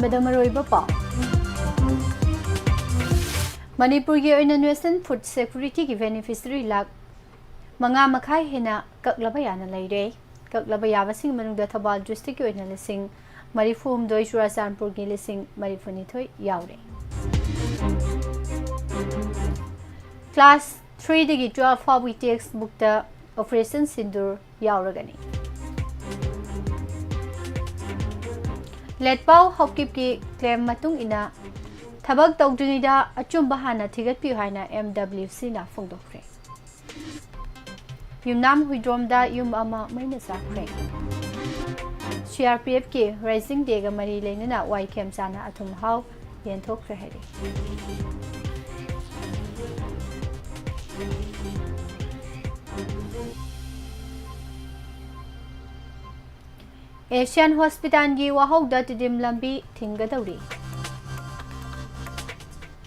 ꯑꯍꯥꯟꯕꯗ ꯃꯔꯨꯑꯣꯏꯕ ꯄꯥꯎ ꯃꯅꯤꯄꯨꯔꯒꯤ ꯑꯣꯏꯅ ꯅꯦꯁꯅꯦꯜ ꯐꯨꯗ ꯁꯦꯀ꯭ꯌꯨꯔꯤꯇꯤꯒꯤ ꯕꯦꯅꯤꯐꯤꯁꯔꯤ ꯂꯥꯛ 5.5 ꯍꯦꯟꯅ ꯀꯛꯂꯕ ꯌꯥꯅ ꯂꯩꯔꯦ ꯀꯛꯂꯕ ꯌꯥꯕꯁꯤꯡ ꯃꯅꯨꯡꯗ ꯊꯧꯕꯥꯜ ꯗꯤꯁꯇ꯭ꯔꯤꯛꯀꯤ ꯑꯣꯏꯅ 34,000 ꯆꯨꯔꯥꯆꯥꯟꯄꯨꯔꯒꯤ 92 ꯌꯥꯎꯔꯦ ꯀ꯭ꯂꯥꯁ 3 ꯗꯒꯤ 12 ꯐꯥꯎꯕꯒꯤ ꯇꯦꯛꯁ ꯕꯨꯛꯇ ऑपरेशन सिंदूर यावरगनी लेटपाउ हॉकीप की क्लेम मतुंग इना थबक तौद्रिदा अचुंबा हाना थिगतपियु हाइना MWC ना फोंदोखरे युमनाम हुइड्रोमदा युम अमा मैना साखरे CRPF की राइजिंग डे गा मरी लेना वाई खेमचाना अथुम हाउ येंथोखरे हेरे एशियन हॉस्पिटल की वाहोंग तिदिम लंबी थिंगदौरी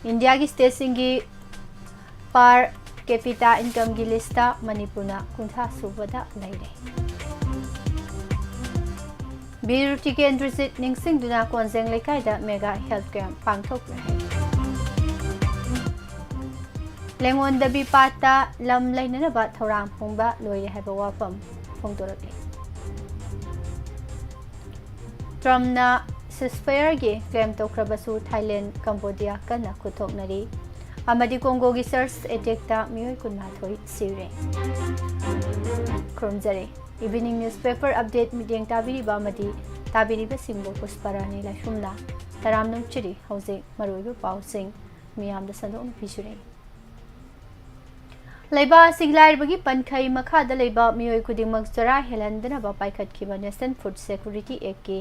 इंडिया की स्टेट की पर कैपिटा इनकम की लिस्ट मणिपुर कुंथा सूबदा लेरे बीरुटी केंद्रजित निंगसिंगदुना कोंजेंग लेकाइदा मेगा हेल्थ कैंप पांगथोखरे लेंगोंदबी पाता लम लेननबा थौरांग पुंगबा लोइरे हाइबा वाफम फोंदोरके ट्रम्पना सिस्फायर की क्लेम तौख्रबसु थाईलैंड कंबोडिया कन्ना खुथोकनरी अमदी कोंगो की सर्च अटैकता मियोय कुनमाथोई सिरे खुरमजरे इवनिंग न्यूज़पेपर अपडेट मीडियंग ताबिरिबा अमदी ताबिरिबा सिंबो पुष्परानी लाशुमना तरामनुम चिरी हौजे मरोइबा पाउसिंग मियामदा संदोन पिसुरे लेबा सिगलाइबगी पनखै मखादा लेबा मियोय खुदिमक जरा हेलंदनबा पाइखतखिबा नेशनल फूड सिक्योरिटी एक्ट की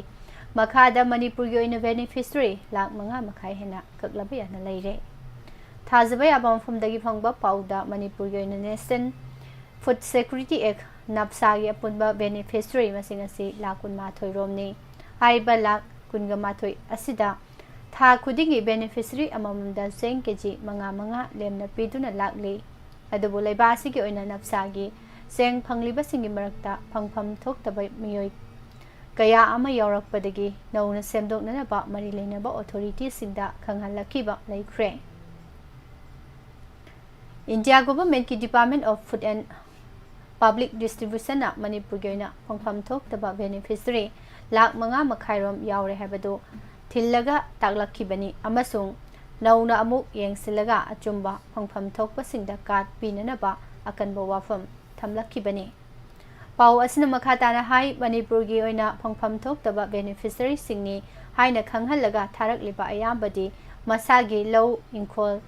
मखादा मणिपुर की ओइना बेनिफिशरी लाख 5.5 हेना कक्लबा याना लेरे थाजबा याबा मफमदगी फंगबा पाउदा मणिपुर की ओइना नेशनल फूड सिक्योरिटी एक्ट नपसागी अपुनबा बेनिफिशरी मसिंग असि लाख 12 रोमनी हाइबा लाख 12 असिदा था खुदिंगी बेनिफिशरी अममदा सेंग केजी 5 लेमना पीदुना लाखली अदुबो लेबासी की ओइना नपसागी सेंग फंगलिबसिंगी मरक्ता फंगफम थोक्तबा मियोय कया अमा यौरकपदगी नौना सेमदोकनबा मरी लेनबा अथॉरिटी सिंदा खंगहलखिबा लेख्रे इंडिया गवर्नमेंट की department of food and public distribution ना मणिपुर की ओइना फंगफम थोक्तबा बेनिफिशरी लाख 5.5 रोम यावरे हाबदो थिल्लगा ताकलखिबनी अमसुंग नौना अमुक येंगसिलगा अचुंबा फंगफम थोकपसिंदा कार्ड पिननबा अकनबा वाफम थमलखिबनी पाउ असिना मखाताना हाई मणिपुर की ओइना फंगफम थोक्तबा बेनिफिशरी सिंगनी हाइना खंगहलगा थारकलिबा अयामबदी मसागी लौ इंखोल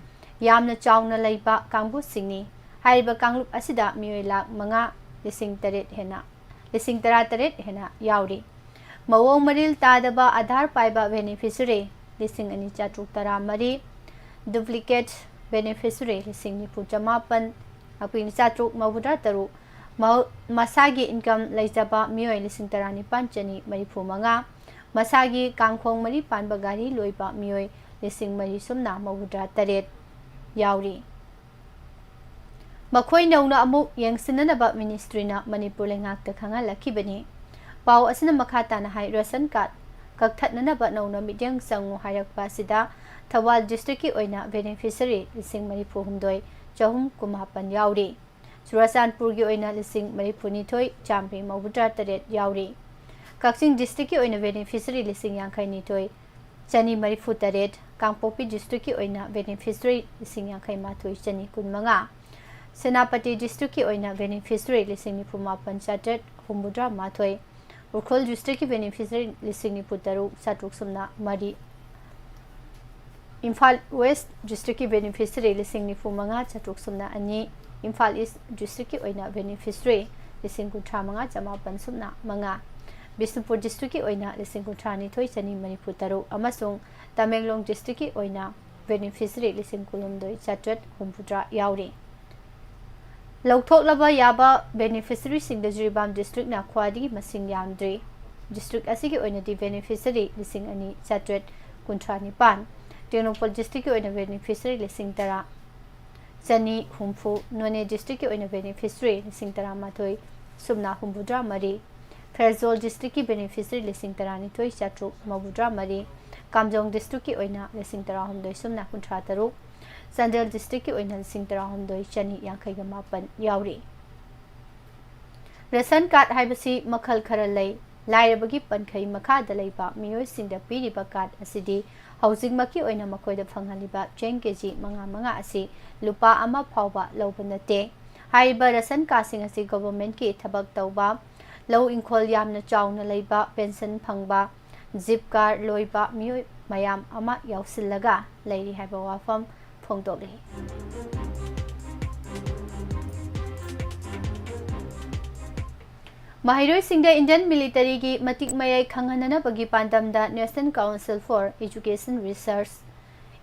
यामना चाउना लैबा कांगबु सिंगनी हाइबा कांगलुप असिदा मियोय लाख 5,800 हेना 13,000 हेना यावरी मवोंग मरिल तादबा आधार पाइबा beneficiary 2,413 duplicate beneficiary 9,990 अपिन 493 मसागी income लेजबा मियोय 19,995 मसागी Kangkhong मरी पानबा गारी लोइबा मियोय 9,498 यावरी मखोय नौना अमुक येंगसिननबा मिनिस्ट्रीना मणिपुर लेंगाकता खंगहलखिबनी पाउ असिना मखाताना हाई रेशन कार्ड कक्थननबा नौना मिडियंग संगु हायरकपा सिदा थवाल डिस्ट्रिक्ट की ओइना बेनिफिशरी 9,400 419 यावरी चुराचानपुर की ओइना 9,402 938 यावरी कक्चिंग डिस्ट्रिक्ट की ओइना बेनिफिशरी 52 238 कांगपोपी डिस्ट्रिक्ट की ओइना बेनिफिशरी 52 सेनापति डिस्ट्रिक्ट की ओइना बेनिफिशरी 9,998 उखोल डिस्ट्रिक्ट की बेनिफिशरी 9,903 मरी इम्फाल वेस्ट डिस्ट्रिक्ट की बेनिफिशरी 9,902 इम्फाल ईस्ट डिस्ट्रिक्ट की ओइना बेनिफिशरी 9,935 बिष्णुपुर डिस्ट्रिक्ट की ओइना 9,992 अमसुंग तमेंगलोंग डिस्ट्रिक्ट की ओइना बेनिफिशरी 9,963 यावरी लौथोकलबा याबा बेनिफिशरी सिंग जिरीबाम डिस्ट्रिक्ट ना ख्वादिगी मसिंग यामद्री डिस्ट्रिक्ट असिगी ओइनादी बेनिफिशरी 2,419 टेक्नोपोल डिस्ट्रिक्ट की ओइना बेनिफिशरी 10,10 चनी हुम्फु नोने डिस्ट्रिक्ट की ओइना बेनिफिशरी 10,13 सुबना हुम्बुद्रा मरी फेरजोल डिस्ट्रिक्ट की बेनिफिशरी 12,493 कामजोंग डिस्ट्रिक्ट की ओइना लिसिंग तराहुमदोई सुमना कुंट्रा तरुक चांदेल डिस्ट्रिक्ट की ओइना लिसिंग तराहुमदोई चनी यांखैगा मापन यावरी रेशन कार्ड हाइबसी मखल खरा लई लाइरबगी पनखै मखादा लैबा मियोय सिंगदा पीरिबा कार्ड असिदी हौजिंगमकी ओइना मखोयदा फंगहलिबा चेंग केजी मंगा मंगा असी लुपा अमा फावबा लौबा नते हाइबा रेशन कार्ड असी गवर्नमेंट की थबक तौबा लौ इंखोल यामना चावना लैबा पेंशन फंगबा जिप कार्ड लोइबा मियोय मयाम अमा यावसिल्लगा Larry हाइबा वाफम फोंदोगली Mahiroi Singda Indian Military ki matik mayai khanghanana bagi pandamda National Council for Education Research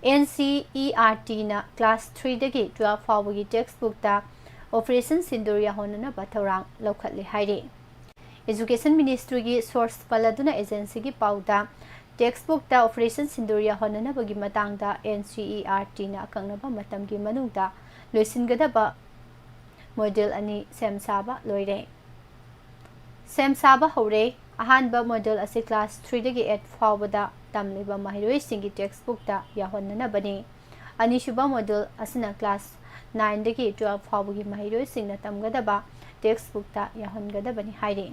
NCERT na class 3 dagi 12 fawagi textbook ta Operation Sindur yahonana bathorang lokhatli haire Education Ministry ki source paladuna agency ki pauda textbook ta Operation Sindur yahonana bagi matangda NCERT na kangnaba matam ki manungda loisingadaba model ani semsaba loire Sem Saba Hore, Ahanba model as a class 3 dagi 8 fawada tamliba mahiroi singi textbook da yahonna bani. Anishuba model asina class 9 dagi 12 fawagi mahiroi singna tamgadaba textbook da yahongada bani haire.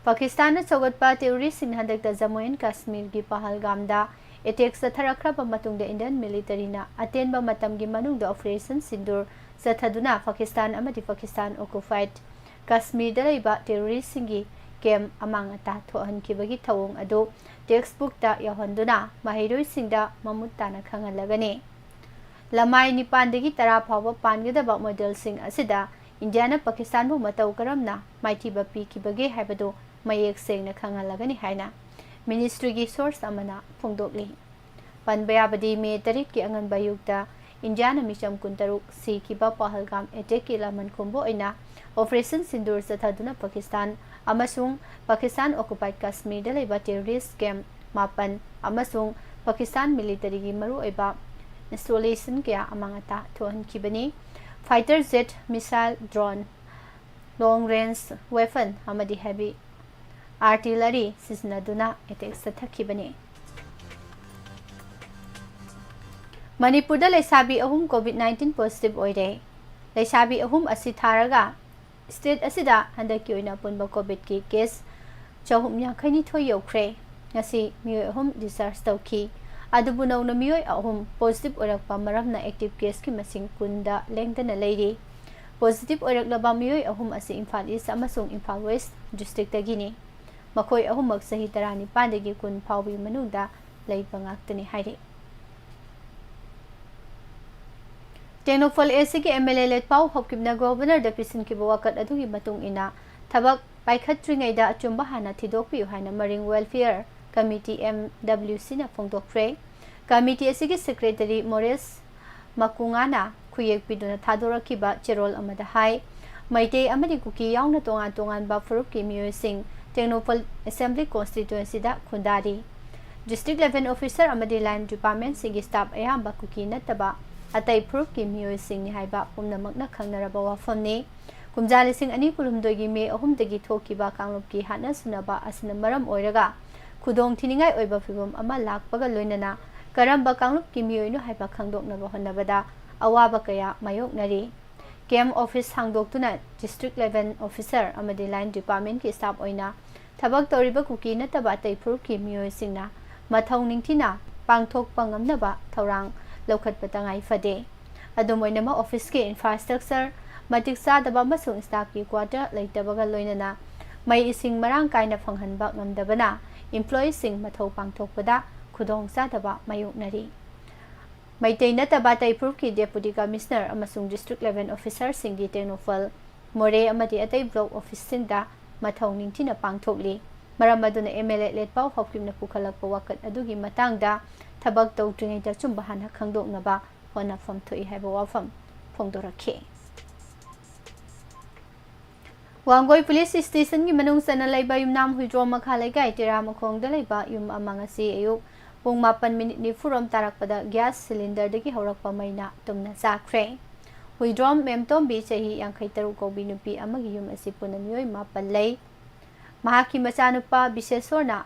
Pakistan na chogatpa terrorist sing hadak da Jammu and Kashmir gi Pahalgam da attacks sa tharakraba matung da Indian military na atenba matam gi manung da Operation Sindur sa thaduna Pakistan amadi Pakistan occupied Kashmir da laiba terrorist singi kem amangata thohan kibagi thawong ado textbook ta yahonduna mahiroi singda mamutta na khangalagane lamai nipan dagi tara phawa pangedaba model sing asida India na Pakistan bu matau karamna maiti ba pi kibage haibado mayek seng na khangalagani haina ministry gi source amana phongdokli panbaya badi me tarik ki angan bayukta India na micham kuntaruk si kiba Pahalgam attack ki laman kombo ina Operation Sindur sa thaduna Pakistan amasung Pakistan occupied Kashmir da laiba terrorist camp mapan amasung Pakistan military gi maru aiba installation kya amangata thohan kibani fighter jet missile drone long range weapon amadi heavy artillery siznaduna attack sa thakibani Manipur da laisabi ahum COVID-19 positive oire laisabi ahum asi tharaga State asida handaki oina punba COVID ki case chahum yakhani thoi yokre ngasi mioi ahum discharge tawki adubu nauna mioi ahum positive orakpa maramna active case ki masing kunda lengdana leiri positive oraklaba mioi ahum asi Imphal East amasung Imphal West district dagini makhoi ahum mak sahi tarani pandagi kun phawi manungda leiba ngaktani haire Technofal AC ki MLA let pau hopkibna governor da pisin ki bawakat adugi matung ina thabak paikhatringai da achumba hana thidokpi haina Marine Welfare Committee MWC na phongdokre committee AC ki secretary Morris Makungana khuyek piduna thadoraki ba cherol amada hai maite amadi kuki yauna tongan tongan ba furup ki miyoi sing Technofal Assembly constituency da khundari district level officer amadi line department sing staff ayamba kuki nataba atai proof ki mioi sing ni haiba pumnamak na khangnaraba wafamni kumjali sing ani kulumdoi gi me ahum dagi thoki ba kanglup ki hana sunaba asina maram oiraga khudong thiningai oiba fibom ama lakpaga loinana karamba kanglup ki mioi no haiba khangdoknaba honabada awaba kaya mayoknari kem office hangdoktuna district level officer amadi line department ki staff oina thabak toriba kuki nataba atai proof ki mioi singna mathong ningthina pangthok pangamnaba thorang Lokat patangai fade adumoinama office ke infrastructure matik sa daba masung staff ki quarter laitabaga loinana mai ising marang kaina phanghanba ngamdabana employees sing mathau pangthokpada khudong sa daba mayuknari maitei nataba tai proof ki deputy commissioner amasung district level officer sing di Technofal more amadi atai block office singda mathau ningthina pangthokli maram aduna MLA let pau hopkimna pukhalakpa wakat adugi matangda thabak tawtringai da chumba hana khangdoknaba hona fam thoi haiba wafam phongdorakhe Wangoi police station gi manung sana laiba yumnam huidro makhalai gai tira makhong da laiba yum amangasi ayu pung 8 minute ni furam tarakpada gas cylinder dagi horakpa maina tumna sakre huidrom memtom bi chahi 53 ko binupi amagi yum asi punamioi 8 lei mahaki machanupa bisesorna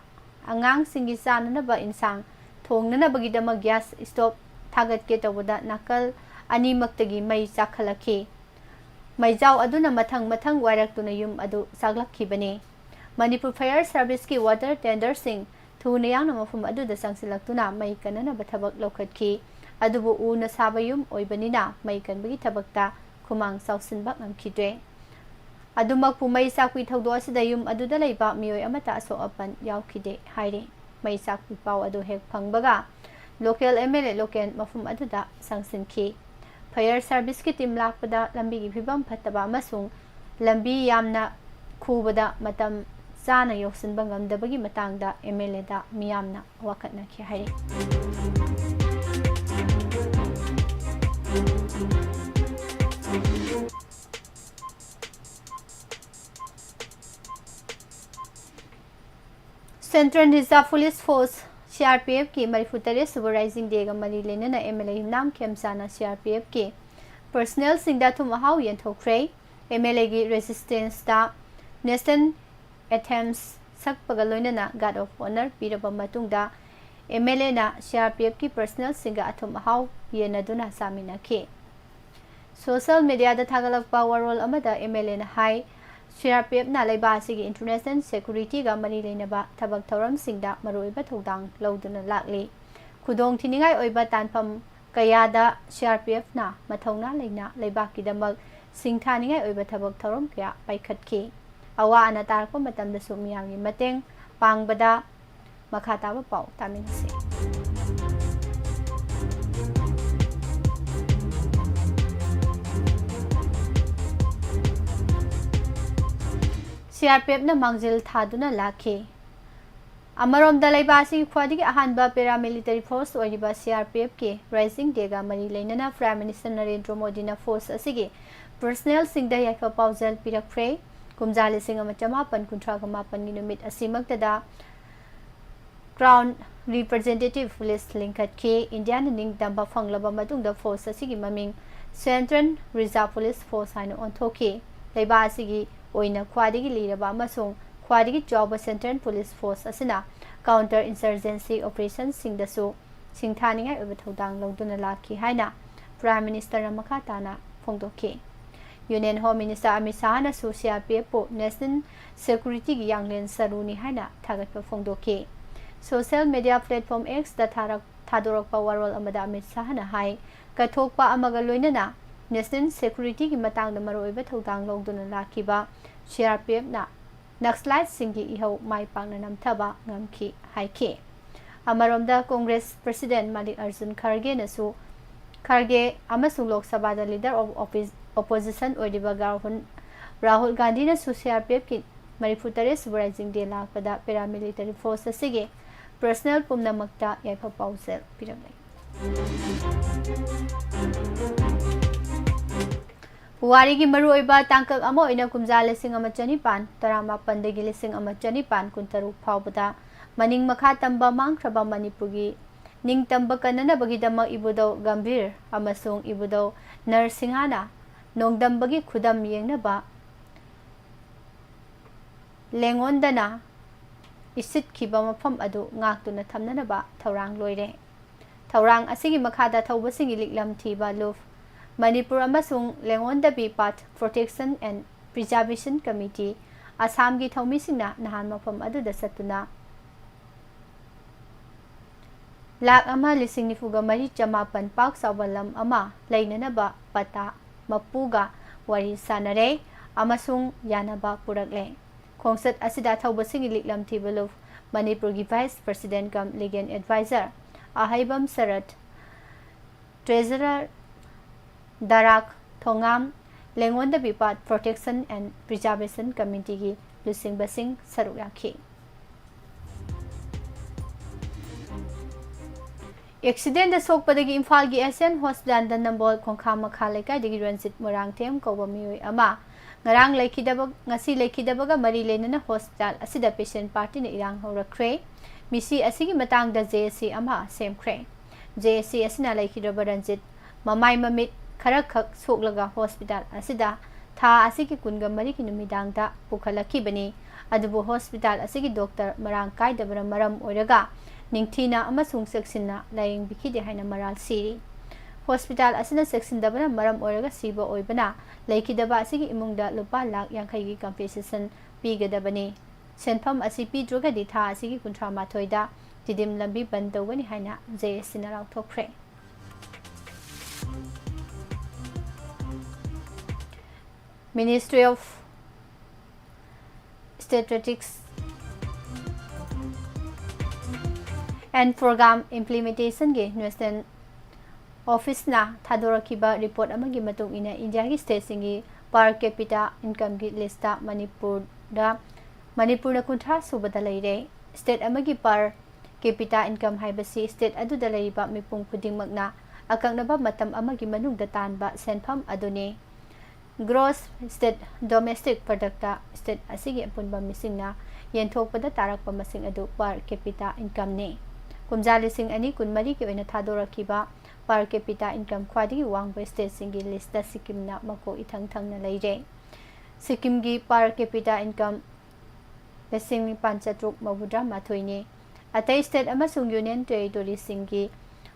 angangsinggi chananaba insang thongnanabagidamag gas stove thagatke tawbada nakal animaktagi mai chakhalakhi maijau aduna mathang wairak yum adu saglakhibani Manipur Fire Service ki water tender sing thuna yang mafum adu da sangsilaktuna mai kanana bathabak lokhatki adubu u na sabayum oibanina mai kanbagi thabakta khumang sausinba ngamkhidwe adumak pu mai sakwi thawdo asida yum adu da leiba mioi amata so apan yaukhide haire mai sakwi paw adu hek phangbaga local MLA local mafum adu da sangsinki Fire Service ki team lakpada lambi gi phibam phattaba amasung lambi yamna khubada matam Sana yoksin bangam dabagi matangda MLA da miyamna wakatna ki hari. Central Reserve Police Force CRPF ki marifutare Supervising Day ga mari lenana MLA nam kemsana CRPF ki personnel singda thum haw yen thokre MLA gi resistance da National attempts sakpaga loinana guard of honor piraba matungda MLA na CRPF ki personal singa athum haw yenaduna samina ke social media da thagalakpa warol amada MLA na hai CRPF na laiba sigi international security ga mari leinaba thabak thoram singda maroiba thodang loduna lakli khudong thiningai oiba tanpam kayada CRPF na mathauna leina laiba ki damak singthaningai oiba thabak thoram kya paikhatki awa ana tarko matam da sumiyang mateng pangbada makhata ba pau taminase CRPF na mangjil thaduna lakhe amarom da laibasi khwadi ahanba paramilitary force oiba CRPF ke rising day ga mari leinana Prime Minister Narendra Modi na force asigi personnel singda yakha paujal pirakpre kumjali singa machama pan kuntra gama pan numit asimaktada crown representative list linkat ke Indian ning damba fanglaba matung force asigi maming Central Reserve Police Force haino onthoke leiba asigi oina khwadigi liraba amasung khwadigi job Central Police Force asina counter insurgency operations singdasu singthaningai oba thodang loduna lakhi haina Prime Minister Ramakatana phongdoke Union Home Minister Amit Shah na CRPF po National Security gi yanglen saruni haina thagat pa phongdoke social media platform X da thadorok pa warol amada Amit Shah na hai kathokpa amaga loinana National Security gi matang da maroiba thodang loduna lakhiba CRPF na Naxalite singgi ihau mai pangna namthaba ngamki haike amaromda Congress President Mallikarjun Kharge na su Kharge amasung Lok Sabha da leader of opposition oidiba Rahul Gandhi na su CRPF ki marifutare Supervising Day lakpada paramilitary force asige personal pumnamakta yaifa pausel piramlai Puwari ki maru oiba tangkak amo ina kumja lesing ama chanipan tarama pandagi lesing ama chanipan kuntaru phawbada maning makha tamba mangkraba Manipurgi ning tamba kanana bagidama ibudo gambir amasung ibudo narsingana nongdambagi khudam yengnaba lengondana isit khiba mafam adu ngaktuna thamnanaba thorang loire thorang asigi makhada thawbasingi liklam thiba luf Manipur amasung lengondabi Path Protection and Preservation Committee Assam gi thaumisingna nahan mafam adu da satuna lak ama lising nifuga mari chamapan pak sawalam ama lainanaba pata mapuga wari sanare amasung yanaba purakle khongsat asida thaubasingi liklam thibelu Manipur gi Vice President kam Legal Advisor Ahaibam Sarat Treasurer Darak Thongam Lengondabi Path Protection and Preservation Committee gi lusing basing sarukrakhi Accident da sokpadagi Imphal gi Asian Hospital da Nambol Khongkham makha lekai dagi Ranjit Morangthem koba mioi ama ngarang lekhidaba ngasi lekhidabaga mari lenana hospital asida patient party na irang horakre misi asigi matang da JSC ama semkre JSC asina lekhidaba Ranjit mamai mamit kharakhak soklaga hospital asida tha asigi kunga mari ki numidang da pukhalakhi bani अदुबु hospital असिगी doctor मरांग कायदबरा मरम ओइरगा निंगथीना अमसुंग सेक्सिनना लायिंग बिखिदे हाइना मराल सिरी हॉस्पिटल असिना सेक्सिनदबना मरम ओइरगा सिबा ओइबना लेखिदबा असिगी इमुंगदा लुपा लाख यांखैगी कंपेसेशन पीगदबनी सेनफम असि पीद्रगदि था असिगी कुंथ्रा माथोइदा तिदिम लंबी बंद तौगनी हाइना जेएससीना लाउथोख्रे Ministry of Statistics and Program Implementation ge National Office na thadorkiba report amagi matung ina India gi state singi per capita income gi list ta Manipur na kuntha subada leire state amagi per capita income haibasi state adu da leiba mipung khuding magna akangna matam amagi manung da tanba senpham aduni Gross state domestic product state asigi apunba misingna yenthokpada tarakpa masing adu per capita income ne kumja lising ani kunmari ki oina thadorakiba per capita income khwadi wangba state singi list da Sikkim na mako ithang thang na leire Sikkim gi per capita income lesing panchatruk mabudra mathoine atai state amasung union territory singi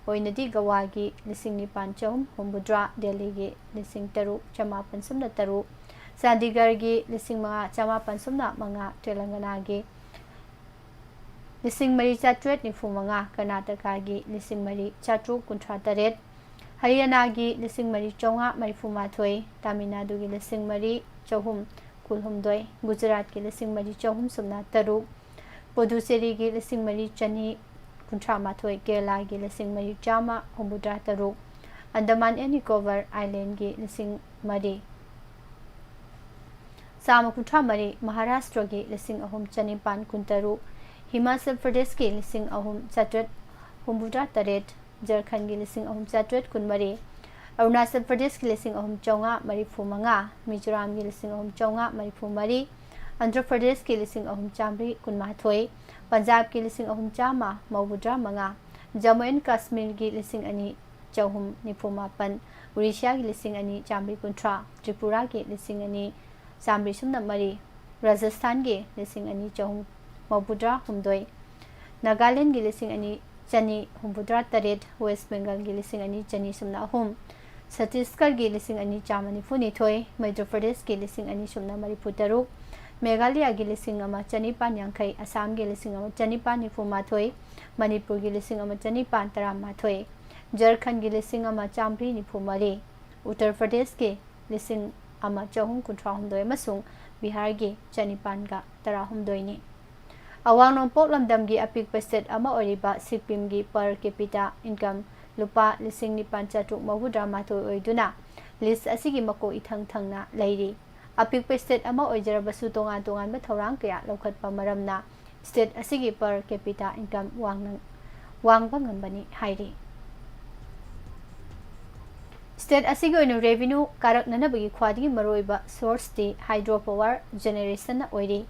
oinadi gawagi lising ni panchom hombudra Delhi gi lising taru chamapan sumna taru Chandigarh gi lising mga chamapan sumna mga Telangana gi lising mari chatwet ni fu mga Karnataka gi lising mari chatru kuntra taret Haryana gi lising mari chonga mari fu mathoi Tamil Nadu gi lising mari chohum kulhumdoi Gujarat gi lising mari chohum sumna taru Puducherry gi lising mari chani kuntra mathoi Kerala gi lising mari chama hombudra taru Andaman and Nicobar Island gi lising mari Sama kuntra mari Maharashtra gi lising ahum chanipan kuntaru Himachal Pradesh gi lising ahum chatwet hombudra taret Jharkhand gi lising ahum chatwet kunmari Arunachal Pradesh gi lising ahum chonga mari phumanga Mizoram gi lising ahum chonga mari phumari Andhra Pradesh gi lising ahum chamri kunmathoi Punjab ki lising ahum chama mawudra manga Jammu and Kashmir ki lising ani chahum nipumapan Odisha ki lising ani chamri kuntra Tripura ki lising ani chamri sumna mari Rajasthan ki lising ani chahum mawudra humdoi Nagaland ki lising ani chani humbudra taret West Bengal ki lising ani chani sumna hum Chhattisgarh ki lising ani chamani funi thoi Madhya Pradesh ki lising ani sumna mari putaru Meghalaya gi lising ama chanipan yankai Assam gi lising ama chanipan nifumathoi Manipur gi lising ama chanipan taramathoi Jharkhand gi lising ama chamri nifumari Uttar Pradesh gi lising ama chahum kuntrahumdoi masung Bihar gi chanipan ga tarahumdoi ni Awang nompok lamdam gi apik state ama oriba Sikkim gi per capita income lupa lising nipan chatruk mawudra mathoi oiduna list asigi mako ithang thangna leiri apik state ama oijarabasu tongan ba thorang kaya lokhatpa maramna state asigi per capita income wangba ngambani hairi state asigi oinu revenue karak nanabagi khwadi maroiba source ti hydropower generation na oiri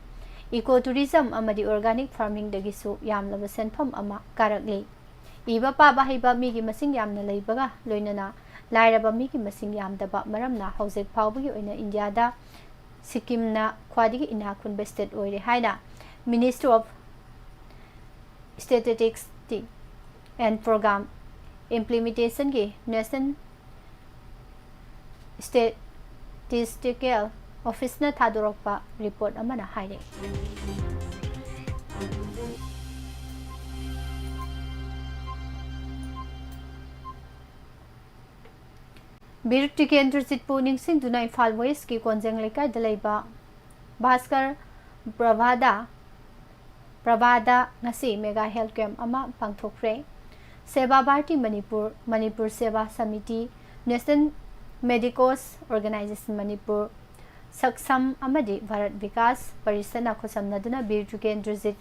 ecotourism amadi organic farming dagisu yamlaba senpham ama karakli iba pa bahiba migi masing yamna leibaga loinana lairaba migi masing yamdaba maramna hojek phawbagi oina India da Sikkim na khwadigi ina khunba state oire haina Ministry of Statistics and Program Implementation gi National Statistical Office na thadorokpa report amana haire Bir Tikendra Sitpu Ningsing Dunai Fal West ki Konjang Lekai Dalaiba Bhaskar Pravada ngasi mega health camp ama pangthokre Seva Bharti Manipur Seva Samiti National Medicos Organization Manipur Saksam Amadi Bharat Vikas Parisana Khosamnaduna Bir Tikendra Sit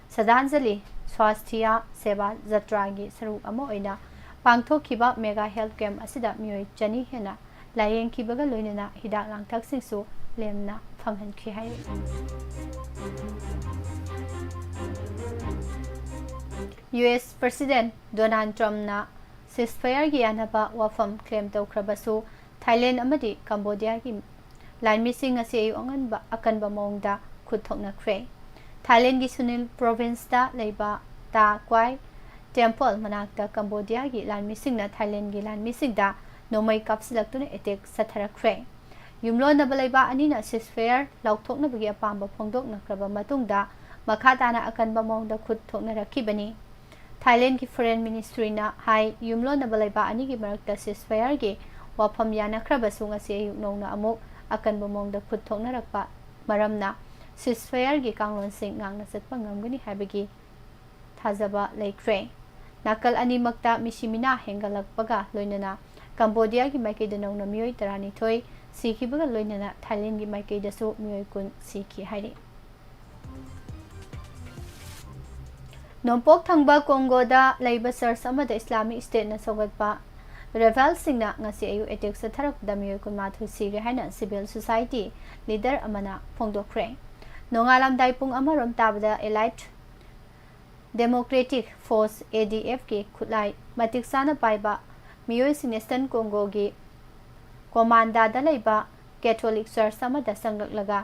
Sadanjali Swasthya Seva Jatragi Saru Amo Oina Pangthokhiba mega health camp asida mioi chani hena layeng khibaga loinana hidak langthak singsu lemna phanghan khi hai US President Durand Trump na ceasefire gi anaba wafam claim tawkhrabasu Thailand amadi Cambodia gi line missing ase angan ba akan ba mongda खुद थोकनख्रे Thailand की Sunil province दा लेबा ता क्वाई temple मनाक्ता Cambodia की लानमिसिंगना Thailand की लानमिसिंगदा नोमई कापसिलक्तुना attack सथरख्रे युमलोनब लेबा अनिना सिसफेयर लौथोकनबगी अपाम्ब फोंदोकनख्रबा मतुंगदा मखा ताना अकनबा मौंगदा खुद थोकनरखिबनी थाईलैंड की फॉरेन मिनिस्ट्री ना हाई युमलोनब लेबा अनि की मरक्ता सिसफेयर की वाफम यानख्रबसु ngasi ayuk nongna amuk akanba mongda khud thoknarakpa maramna ceasefire gi kanglonsing ngangna chatpa ngamgani habagi thajaba leikre nakal ani makta misimina hengalakpaga loinana cambodia gi maikei da nongna mioi tarani thoi sikhibaga loinana thailand gi maikei da su mioi kun sikhi hairi nompok thangba congo da leiba search amada islamic state na sogatpa रेवल सिंगना ngasi ayu attack satharak damioi kunma thu sire haina civil society leader amana phongdokre nongalam dai pung amarom tabada elite democratic force adf ke khulai matik sana paiba mioi sinestan congo gi komanda da leiba catholic church samada sanglak laga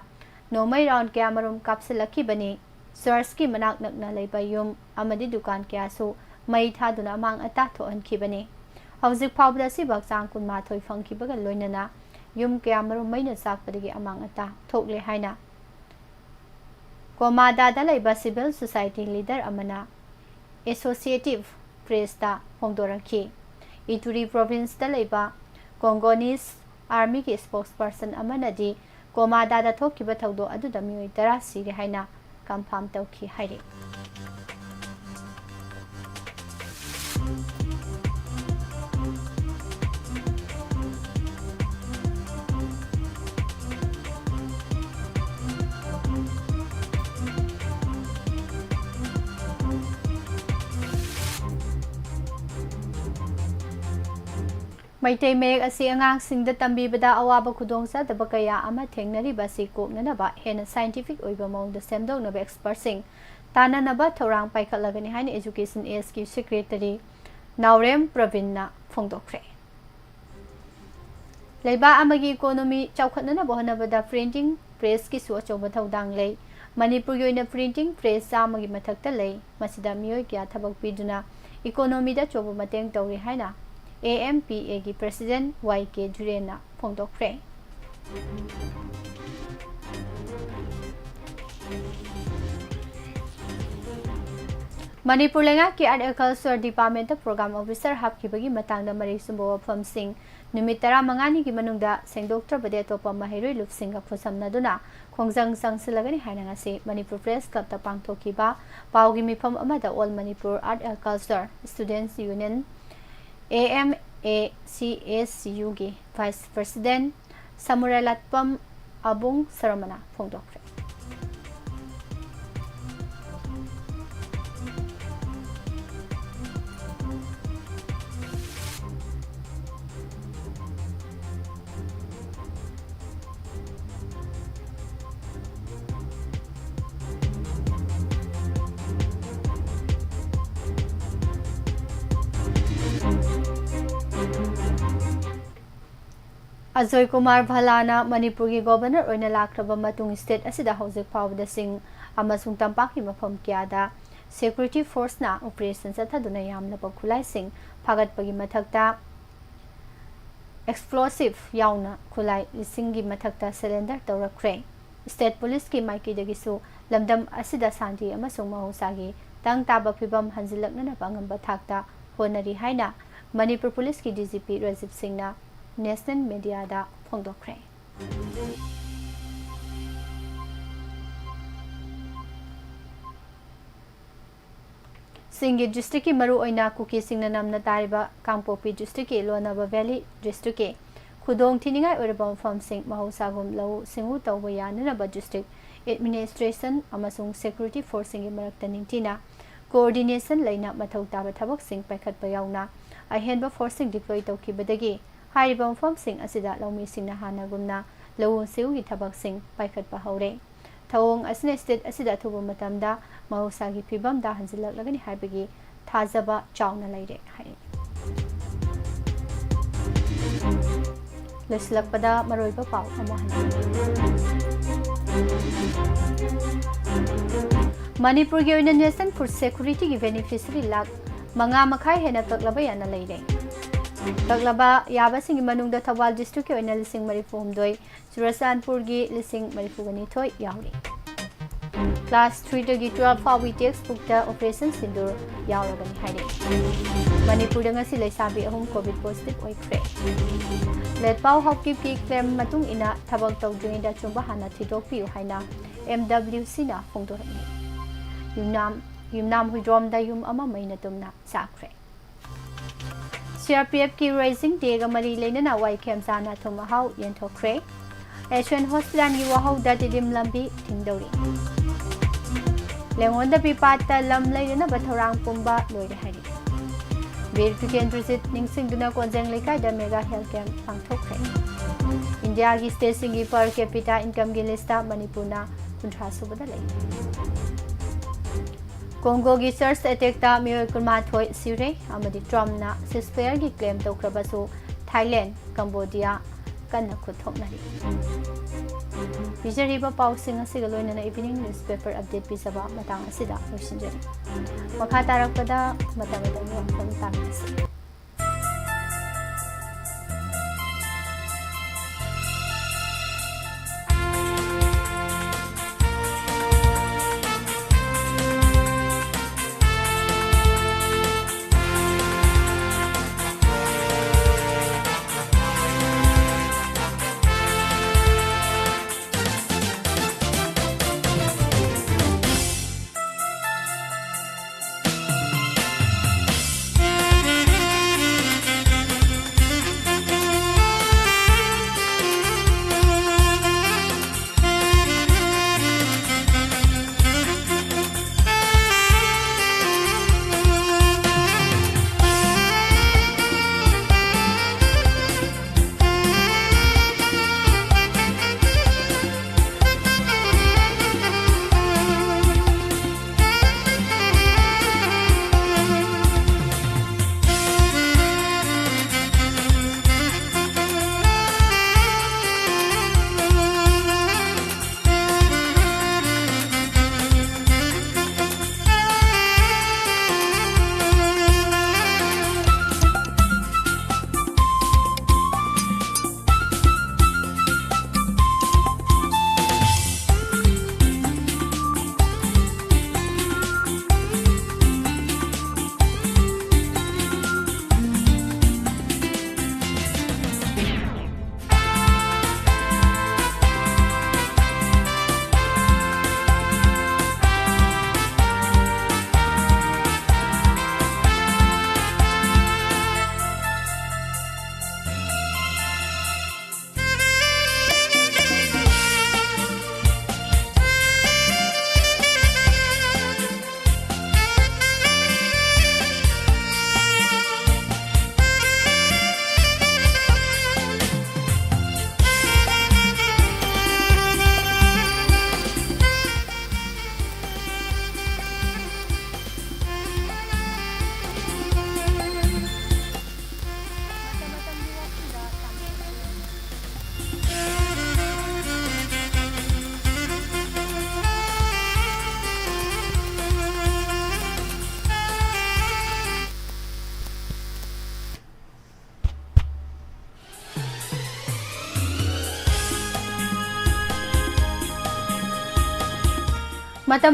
nomai round ke amarom kapsilakhi bani church ki manak nakna leiba yum amadi dukan kya su mai thaduna mang ata tho anki bani हौजिक फाउबदा सिबक चांग कुन माथोय फंखिबगा लोइनना yum क्यामरु मैना साकपदगी among अता थोकले हाइना कोमादा दा लेबा civil society leader अमना associative press दा फोंदोरखी इटुरी province दा लेबा कोंगोनीस आर्मी की स्पोक्सपर्सन अमनादी कोमादा दा थोकिबा थौदो अदुदा मियोय तरा सिगे हाइना कंफर्म तौखी हाइरे मैतै मेग असी अंगांग सिंगदा तंबीबदा अवाबा खुदोंसा दबा कया अमा थेंगनरिबा सि कोकननबा हेना साइंटिफिक ओइबा मौंगदा सेमदोंनबा एक्सपर्ट सिंग ताननबा थौरांग पाइखलगनि हाइन एजुकेशन एस की सेक्रेटरी नावरेम प्रवीणना फोंदोखरे लेबा अमगी इकोनॉमी चौखननबा होनबदा प्रिंटिंग प्रेस की सु अचौबा थौदांग लै मणिपुर योइना प्रिंटिंग प्रेस चामगी मथक्ता लै मसिदा मियोय क्या थबक पिदुना इकोनॉमी दा चौबा मतेंग तौरि हाइना AMPA की प्रेसिडेंट YK Durand फोंदोखरे मणिपुर लेंगा की एग्रीकल्चर डिपार्टमेंट प्रोग्राम ऑफिसर हापखिबगी मतांगदा मरि सुंबो वफम सिंह नुमित 15 की मनुंगदा सेंगदोक्त्रबदे तोपा महिरोय लुपसिंगा खुसमनदुना खोंजंग संगसलगनि हाइना से मणिपुर प्रेस क्लब ता पांगथोखिबा पावगी मिफम अमदा all Manipur art and culture students union AMACSU की वाइस प्रेसिडेंट समुरालातपम अबुंग सरमना फोंदोखरे अजय कुमार भलाना मणिपुर की गवर्नर ओइना लाख्रबा मतुंग स्टेट असिदा हौजिक फावदा सिंह अमसुंग तंपाकी मफम क्यादा सिक्योरिटी फोर्स ना ऑपरेशन चथदुना यामलबा खुलाई सिंह फागतपगी मथक्ता एक्सप्लोसिव याउना खुलाई लिसिंग की मथक्ता सिलेंडर तौरख्रे स्टेट पुलिस की माइकीदगिसु लमदम असिदा शांति अमसुंग महौसागी तंग ताबा फिबम हंजिलकनना पांगंबा थाक्ता होनरी हाइना मणिपुर पुलिस की DGP राजीव सिंह ना नेशनल मीडिया दा फोंदोखरे सिंगी डिस्ट्रिक्ट की मरु ओइना कुकी सिंगना नामना तारिबा कांगपोपी डिस्ट्रिक्ट के लोनाबा वैली डिस्ट्रिक्ट के खुदोंग थिनिंगाय ओरबा मफम सिंग महौसागुम लौ सिंगु तौबा याननबा डिस्ट्रिक्ट एडमिनिस्ट्रेशन अमसुंग सिक्योरिटी फोर्सिंग की मरक्ता निंगतिना कोऑर्डिनेशन लेना मथौ ताबा थबक सिंग पैखतबा याउना अहेनबा फोर्सिंग डिप्लॉय तौखिबदगी हारिबा मफम सिंग असिदा लौमी सिंगना हानागुमना लौन सिउगी थबक सिंग पैखतबा हौरे थौंग असने स्टेट असिदा थुबा मतमदा महौसागी फिबम दा हंजिलकलगनि हाइबगी थाजबा चाउना लैरे हाइ ꯂꯣꯏꯁꯤꯜꯂꯛꯄꯗ ꯃꯔꯣꯏꯕ ꯄꯥꯎ ꯑꯃ ꯃꯅꯤꯄꯨꯔꯒꯤ ꯑꯣꯏꯅ ꯅꯦꯁꯅꯦꯜ ꯐꯨꯗ ꯁꯦꯀꯨꯔꯤꯇꯤꯒꯤ ꯕꯦꯅꯤꯐꯤꯁꯔꯤ ꯂꯥꯈ 5.5 ꯍꯦꯟꯅ ꯀꯛꯂꯕ ꯌꯥꯅ ꯂꯩꯔꯦ꯫ ꯀꯛꯂꯕ ꯌꯥꯕꯁꯤꯡꯒꯤ ꯃꯅꯨꯡꯗ ꯊꯧꯕꯥꯜ ꯗꯤꯁꯇ꯭ꯔꯤꯛꯀꯤ ꯑꯣꯏꯅ 36,000, ꯆꯨꯔꯆꯥꯟꯄꯨꯔꯒꯤ 42,000 ꯌꯥꯎꯔꯤ꯫ ꯀ꯭ꯂꯥꯁ 3ꯗꯒꯤ 12 ꯐꯥꯎꯕꯒꯤ ꯇꯦꯛꯁ ꯕꯨꯛꯇ ꯑꯣꯄꯔꯦꯁꯟ ꯁꯤꯟꯗꯨꯔ ꯌꯥꯎꯔꯒꯅꯤ ꯍꯥꯏꯔꯦ꯫ ꯃꯅꯤꯄꯨꯔꯗ ꯉꯁꯤ ꯂꯩꯁꯥꯕꯤ 3 ꯀꯣꯚꯤꯗ ꯄꯣꯖꯤꯇꯤꯚ ꯑꯣꯏꯈ꯭ꯔꯦ꯫ ꯂꯦꯠꯄꯥꯎ ꯍꯥꯎꯀꯤꯞꯀꯤ ꯀ꯭ꯂꯦꯝ ꯃꯇꯨꯡ ꯏꯟꯅ ꯊꯕꯛ ꯇꯧꯗ꯭ꯔꯤꯉꯩꯗ ꯑꯆꯨꯝꯕ ꯍꯥꯟꯅ ꯊꯤꯗꯣꯛꯄꯤꯌꯨ ꯍꯥꯏꯅ MWCꯅ ꯐꯣꯡꯗꯣꯔꯛꯏ꯫ ꯌꯨꯝꯅꯥꯝ ꯍꯨꯏꯗ꯭ꯔꯣꯝꯗ ꯌꯨꯝ ꯑꯃ ꯃꯩꯅ ꯇꯨꯝꯅ ꯆꯥꯛꯈ꯭ꯔꯦ꯫ CRPFꯀꯤ ꯔꯥꯏꯖꯤꯡ ꯗꯦꯒ ꯃꯔꯤ ꯂꯩꯅꯅ ꯋꯥꯏꯈꯦꯝ ꯆꯥꯅ ꯊꯨꯝ ꯑꯍꯥꯎ ꯌꯦꯟꯊꯣꯛꯈ꯭ꯔꯦ꯫ ꯑꯦꯁꯤꯌꯥꯟ ꯍꯣꯁꯄꯤꯇꯥꯜꯒꯤ ꯋꯥꯍꯧꯗ ꯇꯤꯗꯤꯝ ꯂꯝꯕꯤ ꯊꯤꯡꯗꯧꯔꯤ꯫ ꯂꯦꯡꯉꯣꯟꯗ ꯄꯥꯠꯇ ꯂꯝ ꯂꯩꯔꯅꯕ ꯊꯧꯔꯥꯡ ꯄꯨꯝꯕ ꯂꯣꯏꯔꯦ ꯍꯥꯏꯔꯤ꯫ ꯕꯤꯔ ꯇꯤꯀꯦꯟꯗ꯭ꯔꯖꯤꯠ ꯅꯤꯡꯁꯤꯡꯗꯨꯅ ꯀꯣꯟꯖꯦꯡ ꯂꯩꯀꯥꯏꯗ ꯃꯦꯒꯥ ꯍꯦꯜꯊ ꯀꯦꯝꯞ ꯄꯥꯡꯊꯣꯛꯈ꯭ꯔꯦ꯫ ꯏꯟꯗꯤꯌꯥꯒꯤ ꯁ꯭ꯇꯦꯠꯁꯤꯡꯒꯤ ꯄꯔ ꯀꯦꯄꯤꯇꯥ ꯏꯟꯀꯝꯒꯤ ꯂꯤꯁꯇ ꯃꯅꯤꯄꯨꯔꯅ 30 ꯁꯨꯕꯗ ꯂꯩ꯫ ꯀꯣꯡꯒꯣꯒꯤ ꯆꯔꯆ ꯑꯦꯇꯦꯛꯇ ꯃꯤꯑꯣꯏ 12 ꯁꯤꯔꯦ ꯑꯃꯗꯤ ꯇ꯭ꯔꯝꯞꯅ ꯁꯤꯖꯐꯥꯌꯔꯒꯤ ꯀ꯭ꯂꯦꯝ ꯇꯧꯈ꯭ꯔꯕꯁꯨ ꯊꯥꯏꯂꯦꯟꯗ, ꯀꯝꯕꯣꯗꯤꯌꯥ ꯀꯟꯅ ꯈꯨꯠ ꯊꯣꯛꯅꯔꯤ꯫ ꯄꯤꯖꯔꯤꯕ ꯄꯥꯎꯁꯤꯡ ꯑꯁꯤꯒ ꯂꯣꯏꯅꯅ ꯏꯚꯤꯅꯤꯡ ꯅ꯭ꯌꯨꯁꯄꯦꯄꯔ ꯑꯞꯗꯦꯠ ꯄꯤꯖꯕ ꯃꯇꯥꯡ ꯑꯁꯤꯗ ꯂꯣꯏꯁꯤꯟꯖꯔꯤ꯫ ꯃꯈꯥ ꯇꯥꯔꯛꯄꯗ ꯃꯇꯝꯒꯤ ꯋꯥꯐꯝ ꯇꯥꯃꯤꯟꯅꯁꯤ꯫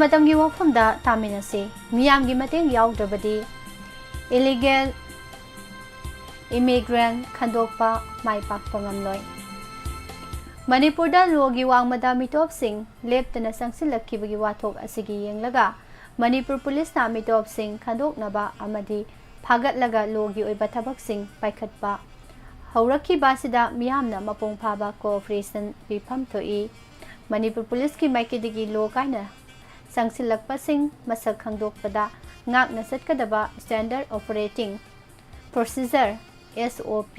ꯃꯇꯝꯒꯤ ꯋꯥꯐꯝꯗ ꯇꯥꯃꯤꯟꯅꯁꯤ꯫ ꯃꯤꯌꯥꯝꯒꯤ ꯃꯇꯦꯡ ꯌꯥꯎꯗ꯭ꯔꯕꯗꯤ ꯏꯂꯤꯒꯦꯜ ꯏꯃꯤꯒ꯭ꯔꯦꯟꯠ ꯈꯟꯗꯣꯛꯄ ꯃꯥꯏ ꯄꯥꯛꯄ ꯉꯝꯂꯣꯏ꯫ ꯃꯅꯤꯄꯨꯔꯗ ꯂꯣꯒꯤ ꯋꯥꯡꯃꯗ ꯃꯤꯇꯣꯞꯁꯤꯡ ꯂꯦꯞꯇꯅ ꯆꯪꯁꯤꯜꯂꯛꯈꯤꯕꯒꯤ ꯋꯥꯊꯣꯛ ꯑꯁꯤꯒꯤ ꯌꯦꯡꯂꯒ ꯃꯅꯤꯄꯨꯔ ꯄꯨꯂꯤꯁꯅ ꯃꯤꯇꯣꯞꯁꯤꯡ ꯈꯟꯗꯣꯛꯅꯕ ꯑꯃꯗꯤ ꯐꯥꯒꯠꯂꯒ ꯂꯣꯒꯤ ꯑꯣꯏꯕ ꯊꯕꯛꯁꯤꯡ ꯄꯥꯏꯈꯠꯄ ꯍꯧꯔꯛꯈꯤꯕ ꯑꯁꯤꯗ ꯃꯤꯌꯥꯝꯅ ꯃꯄꯨꯡ ꯐꯥꯕ ꯀꯣꯑꯣꯄꯔꯦꯁꯟ ꯄꯤꯐꯝ ꯊꯣꯛꯏ꯫ ꯃꯅꯤꯄꯨꯔ ꯄꯨꯂꯤꯁꯀꯤ ꯃꯥꯏꯀꯩꯗꯒꯤ ꯂꯣ ꯀꯥꯏꯅ ꯆꯪꯁꯤꯜꯂꯛꯄꯁꯤꯡ ꯃꯁꯛ ꯈꯪꯗꯣꯛꯄꯗ ꯉꯥꯛꯅ ꯆꯠꯀꯗꯕ standard operating procedure SOP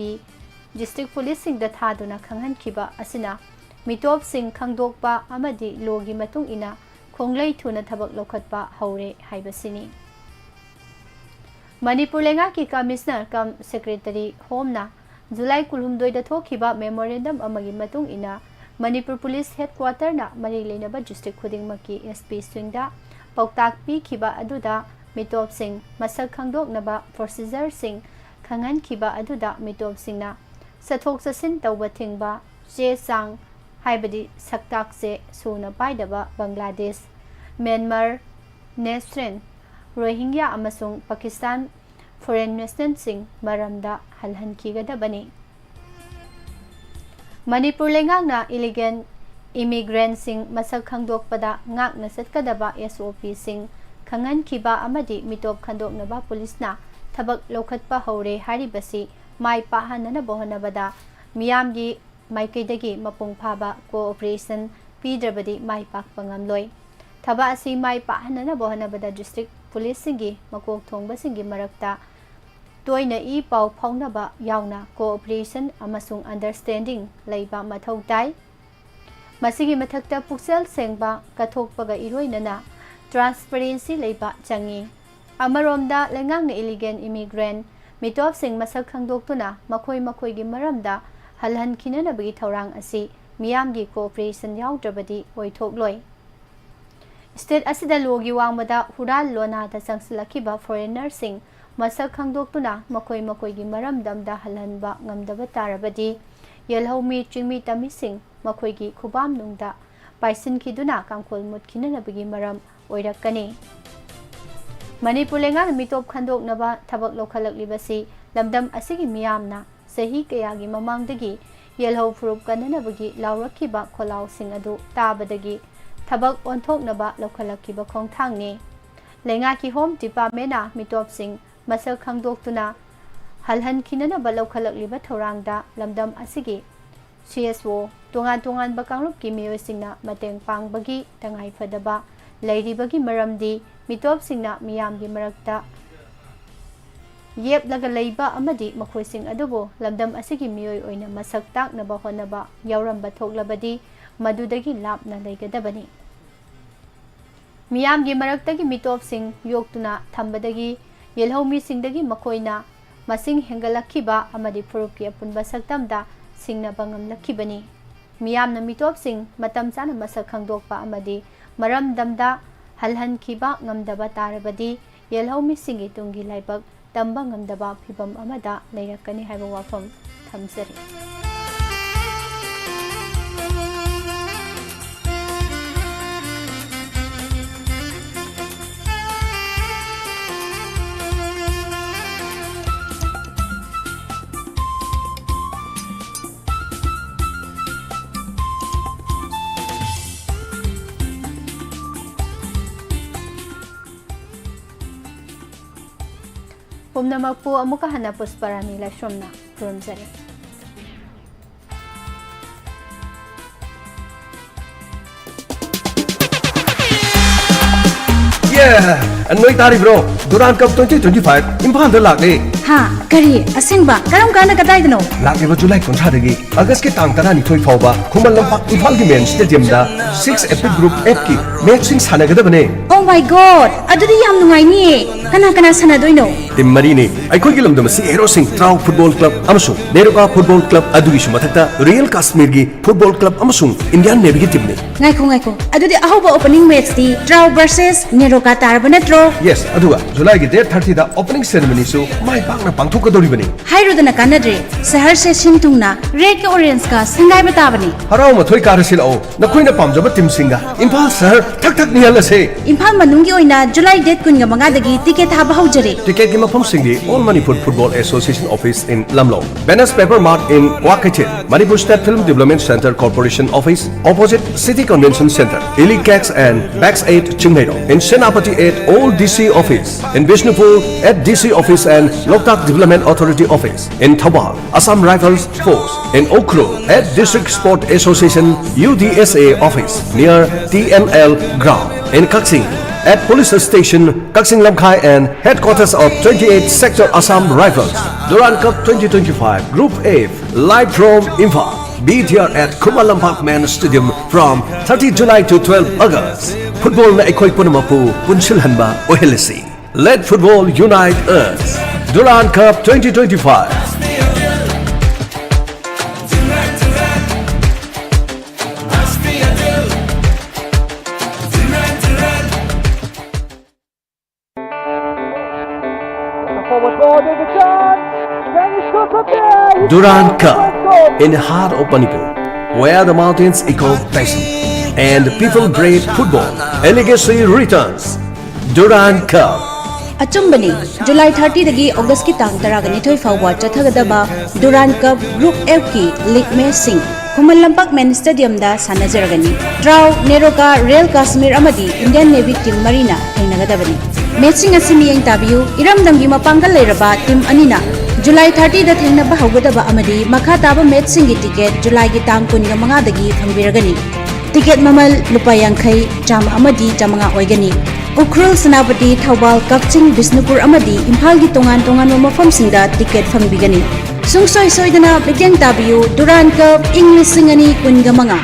district ꯄꯨꯂꯤꯁꯁꯤꯡꯗ ꯊꯥꯗꯨꯅ ꯈꯪꯍꯟꯈꯤꯕ ꯑꯁꯤꯅ ꯃꯤꯇꯣꯞꯁꯤꯡ ꯈꯪꯗꯣꯛꯄ ꯑꯃꯗꯤ ꯂꯣꯒꯤ ꯃꯇꯨꯡ ꯏꯟꯅ ꯈꯣꯡꯂꯩ ꯊꯨꯅ ꯊꯕꯛ ꯂꯧꯈꯠꯄ ꯍꯧꯔꯦ ꯍꯥꯏꯕꯁꯤꯅꯤ꯫ ꯃꯅꯤꯄꯨꯔ ꯂꯩꯉꯥꯛꯀꯤ commissioner come secretary ꯍꯣꯝꯅ July kulhumdoi da thokiba memorandum amagi matung ina Manipur Police Headquarter na mari leinaba district khuding maki SP swingda pauktak pi khiba aduda mitop sing masak khangdok naba procedure sing khangan khiba aduda mitop singna sathok sasin tawba thingba che sang haibadi saktak se suna paidaba Bangladesh Myanmar Nepal Rohingya amasung Pakistan foreign national sing maramda halhan kigadabani Manipur lengang na illegal immigrant sing masak khangdok pada ngak na satkadaba SOP sing khangan kiba amadi mitop khandok naba police na thabak lokhat pa hore haribasi mai pahanana bohanabada miyamgi maikaidagi mapung phaba cooperation pidrabadi mai pak pangamloi thaba asi mai pahanana bohanabada district police singi makok thongba singi marakta toina I pau phaunaba yauna cooperation amasung understanding leiba mathau tai masigi mathakta puksel sengba kathokpaga iroinana transparency leiba changi amaromda lengang na illegal immigrant mitop sing masak khangdoktuna makoi gi maramda halhan khinana bagi thorang asi miyamgi cooperation yaudrabadi oithokloi state asida logi wangmada hural lona da changslakiba foreigner sing masak khangdoktuna makoi gi maramdamda halhanba ngamdaba tarabadi yelhomi chingmi tami sing makoi gi khubam nungda paisin khiduna kangkhol mut khinana bagi maram oirakani Manipur lengan mitop khandok naba thabak lokhalak libasi lamdam asigi miyamna sahi kayagi mamangdagi yelho furup kanana bagi lawrakhiba kholau sing adu tabadagi thabak onthok naba lokhalakhiba khongthangni lenga ki home department na mitop sing masak khangdoktuna halhan khinana balokhalak liba thorangda lamdam asigi CSO tongan bakanglup ki miyoi singna mateng pangbagi tangai fadaba lairibagi maramdi mitop singna miyamgi marakta yep laga leiba amadi makhoi sing adubo lamdam asigi miyoi oina masak taknaba honaba yauramba thoklabadi madudagi lapna leigadabani miyamgi maraktagi mitop sing yoktuna thambadagi yelhomi singdagi makoina masing hengalakhiba amadi purupki apunba saktamda singna bangam lakhibani miyamna mitop sing matam chana masak khangdokpa amadi maram damda halhan khiba ngamdaba tarabadi yelhomi singi tungi laibak tamba ngamdaba phibam amada leirakani haiba wafam thamsari Pumnamak po amuka hanapos para nila Shomna Kurumzari. Yeah, and noi tari bro, Durand Cup 2025 Imphal da lakne. Ha, kari asengba karam kana kadai dano. Lakne ba July kontra dagi. August ke tang tara ni thoi phawba Khumal lampak Imphal gi main stadium da 6 epic group F ki matching sanagada bane. Oh my god, adudi yam nungai ni. Kana sanadoino. Tim mari ni aikoi gi lamdam si Hero Singh Trau Football Club amasung Neruka Football Club adugi sumathakta Real Kashmir gi Football Club amasung Indian Navy gi team ni. Ngaiko. Adudi ahoba opening match di Trau versus Neruka tarba natro. Yes, aduga July gi date 30 da opening ceremony su mai pakna pangthokadori bani. Hairudana kanadre sahar se sintungna red ke orange ka sangai batabani. Harau mathoi karasil au nakoina pamjaba team singa Imphal sahar thak ni halase. Imphal manungi oina July date kunga manga dagi ticket haba haujare. Ticket ki mafam singdi All Manipur Football Association Office in Lamlong, Banners Paper Mart in Wakachet, Manipur State Film Development Center Corporation Office opposite City Convention Center, Ili Cax and Bax 8 Chingmeido, in Senapati at Old DC Office, in Vishnupur at DC Office and Loktak Development Authority Office, in Thawal, Assam Rifles Force, in Okro at District Sport Association UDSA Office near TML Ground, in Kaksing at Police Station Kaksing Lamkhai and headquarters of 28th Sector Assam Rifles. Durand Cup 2025 Group F live from Imphal. Be here at Kumalampak Man Stadium from 30 July to 12 August. Football na ikoi punamapu punsilhanba ohelisi. Let football unite us. Durand Cup 2025. Durand Cup in the heart of Manipur, where the mountains echo passion and people brave football. A legacy returns. Durand Cup. Achumbani, July 30 dagi August ki tang taragani thoi fawwa chathagadaba Durand Cup Group F ki League match sing Khuman Lampak Main Stadium da sanajiragani. Draw Neroka Real Kashmir amadi Indian Navy team Marina thainagadabani. Matching asi miyeng tabiu iramdamgi mapanggal leiraba team anina July 30 da thainaba hawgadaba amadi makha taba matching gi ticket July gi tang 15 dagi thangbiragani. Ticket mamal lupa yangkhai cham amadi chamanga oigani. Ukrul Sanapati Thawbal Kakching Bisnupur amadi Imphal gi tongan mafam singda ticket fangbigani. Sungsoi soidana bityang tabiu Durand Cup English singani kunga manga.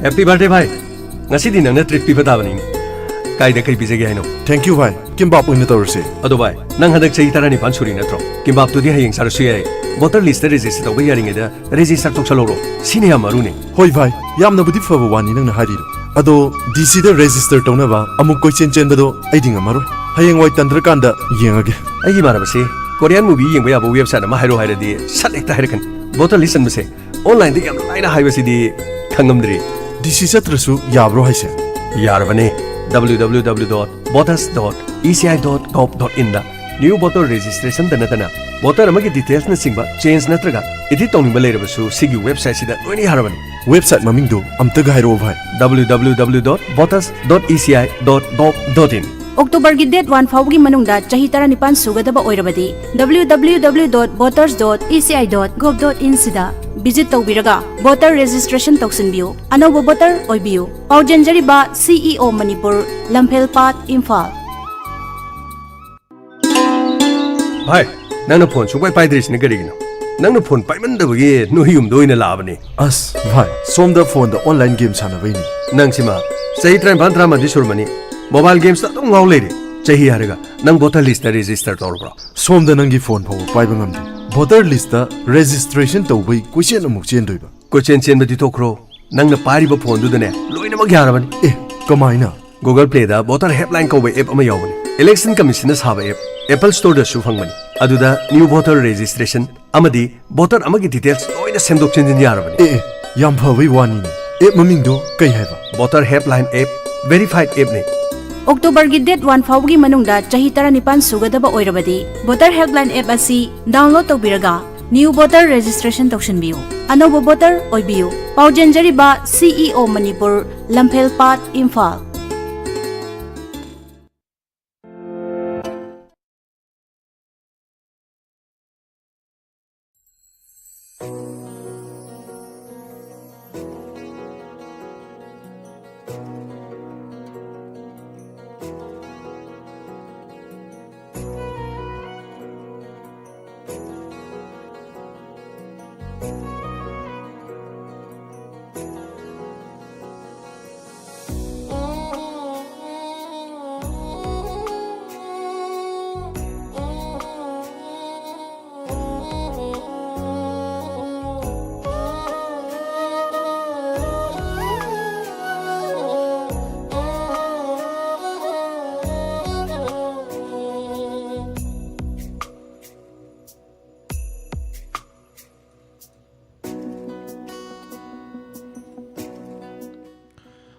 Happy birthday bhai. Ngasi din nang trip pi batabani. Kai da kai pizege haino. Thank you bhai. Kimbap oina tawrse. Ado bhai, nang hadak chei tarani pan suri natro. Kimbap tu di hayeng sarasu yai. Voter list register to yaring eda register tok saloro. Sine ya marune. Hoi bhai, yamna budi faba wani nang na hariru. Ado DC da register tawna ba amuk koi chen bado aiding amaru. Hayeng wai tandra kanda yengage. Ai gi marabase. Korean movie yeng ba ya website ma hairo haira di sat ekta hairakan. Voter list an base. Online di yam laina haibasi di khangamdri. DC satrasu yabro haise. Yarabane. www.voters.eci.gov.in da new voter registration da natana voter amagi details na singba change natraga idi tongning balerabasu sigi website sida loini harabani Website maming do amtaga hairo bhai. www.voters.eci.gov.in October gi date 1 fawgi manungda chahi 19 sugadaba oirabadi www.voters.eci.gov.in sida visit tawbiraga voter registration toksinbiu anobo voter oibiu paujanjari ba CEO Manipur Lamphel Pat Imphal bhai nangna phone subai paidris ne garigino nangna phone paimandabagi nuhiyum doina labani As bhai, somda phone da online game sanabaini. nangsima sei train bantra ma disurmani mobile games ta dum ngaw leire chahi haraga nang voter list ta register torbro Somda nangi phone phaw paiba ngamdi. Voter list da registration tawbai question amuk chen doiba. question chen badi tokro nangna pariba phone du dane loina ma gyarabani Eh, kamaina? Google Play da voter helpline ko app ama yawbani election commission na saba app Apple Store da su phangmani aduda new voter registration amadi voter amagi details loina sendok chen yarabani Eh, yam phawi wani ni. Eh, maming do kai haiba. voter helpline app verified app ne October gi date 1 fawgi manungda chahi 19 sugadaba oirabadi voter helpline app asi download tawbiraga new voter registration toksinbiu anobo voter oibiu paujanjari ba CEO Manipur Lamphel Pat Imphal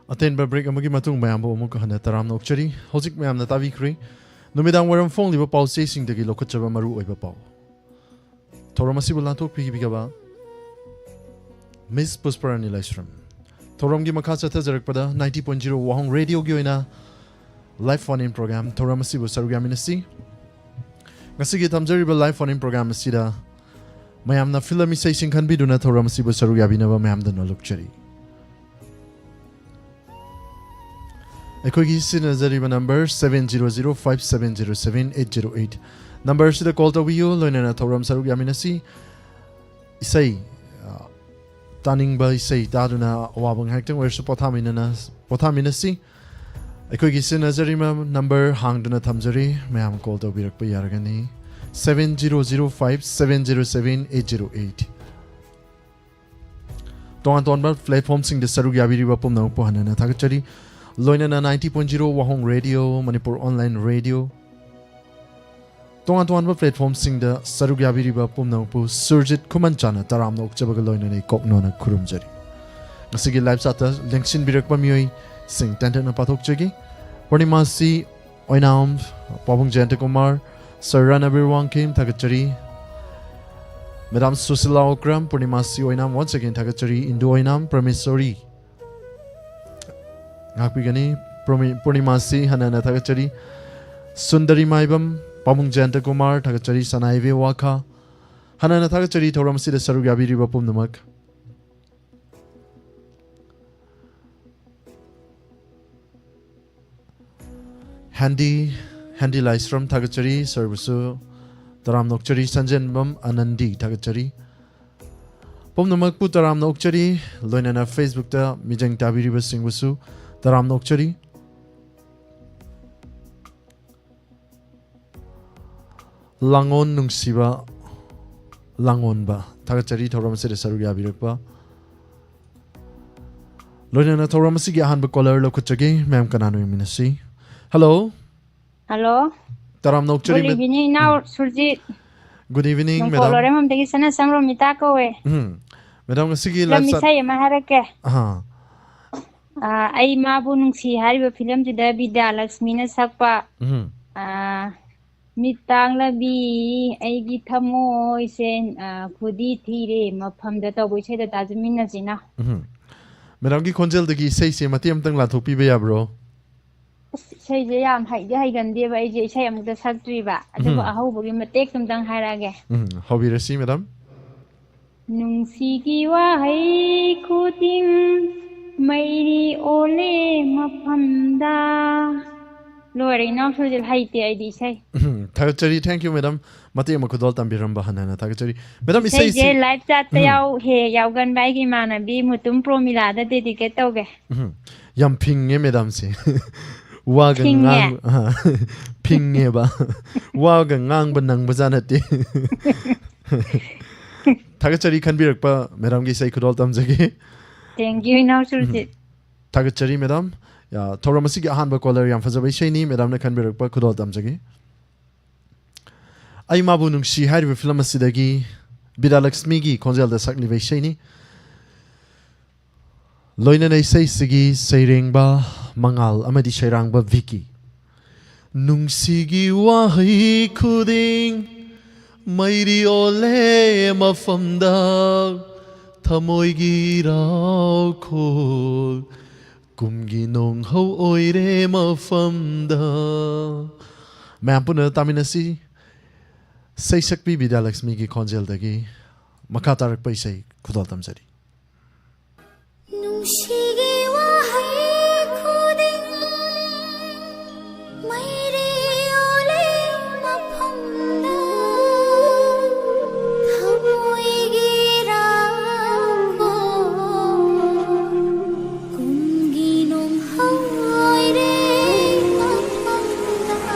Atenba break amagi matung mayam bo amuk hana taram na ukchari hojik mayam na tabi kri numidang waram phone liba pau chasing dagi lokachaba maru oiba pau thoramasi bulan tok pigi bigaba Miss Pusparani Laishram thoram gi makha chatha jarak pada 90.0 Wahong radio gi oina live phone in program thoramasi bu sarugaminasi ngasi gi tamjari ba live phone in program sida mayam na film isai singkhan bi duna thoramasi bu sarugabina ba mayam da no lokchari Ekogi sinazariba number 70057078808 number sida call to you loina na thoram sarug yaminasi isai taning ba isai daduna wabang haktang wersu pothaminasi Ekogi sinazariba number hangduna thamjari mayam call to birak pa yaragani 70057078808 तोंगान तोंबा platform सिंग द सरुग याबिरिबा पुमना पो हनना थागचरी लोइनना 90.0 वाहोंग रेडियो मणिपुर ऑनलाइन रेडियो तोंगान तोंबा प्लेटफॉर्म सिंग द सरुग याबिरिबा पुमना पो सुरजित खुमन चाना तराम नोक चबग लोइनने कोकनोना खुरुमजरी ngasi gi live sata lengsin birakpa mioi sing tenten na pathok chegi Purnima si oinam Pabung Jayanta Kumar Sarana Birwang Kim Thagachari Madam Susila Okram Purnima si oinam once again Thagachari Indo oinam Pramesori Ngakpigani Purnima si Hanana Thagachari Sundari Maibam Pabung Jayanta Kumar Thagachari Sanaive Waka Hanana Thagachari Thoram si the Sarugabiri Bapum Namak Handy Lysram Thagachari Servisu Taram Nokchari Sanjan Bam Anandi Thagachari Pom Namakpu Taram Nokchari Loinana Facebook ta Mijang Tabiri Basing Wasu Taram Nokchari Langon Nungsiba Langon ba Thagachari Thoram Sede Saruga Birakpa Loinana Thoram Sigi Hanba Collar Lokuchagi Mam Kanano Minasi Hello. Hello. Taram Nokchari. Good evening now, Surjit. Good evening, Madam. madam. Kalau orang memang sana samro mita ko eh. Madam sige Film live saya maharake. Ha. Ay mabu nung si hari ba film tu dah Bida Laksmi na sakpa. Mitang labi ay githamo isen khudi thire mafam da to boi sai da tajumin na sina. Madam ki konjel dagi sei se matiam tang la thopi be ya bro. Sai je yam hai je hai gan de ba ai je sai am da saktri ba. Adu ba ahau bogi matek tum tang harage. Hobby resi madam. Nung sigi wa hai khuting mairi ole mafamda lori na sujil hai te ai di sai. Thagachari thank you madam. Mati ma khudol tam biram bahana thagachari. Madam Sai isai je live chat ta yau he yau gan bai gi mana bi mutum promila da dedicate toge. Yam ping madam se. Wagang ngang ping ba. Wagang ngang banang bazanati. Thagachari khan birakpa madam gi sai khudol tam jagi. Thank you now Surjit. Thagachari madam ya thoramasi gi ahanba caller yam fajabai shaini madam na khan birakpa khudol tam jagi. Ai mabu nungsi hariba film asidagi Bida Laksmi gi konjal da sakli vai shaini. Loina nei sei sigi seirengba mangal amadi shairangba Vicky Nungsigi wahi khuding mairi ole mafamda thamoi gi rao khol kumgi nong ho oire mafamda Mam puna taminasi sei sakpi Bida Laksmi gi konjal dagi makha tarak pai sei khudal tamjari Nungshigi wa hai khuding mairi ole mafamda thamoi gi rakho kumgi nong hoi re mafamda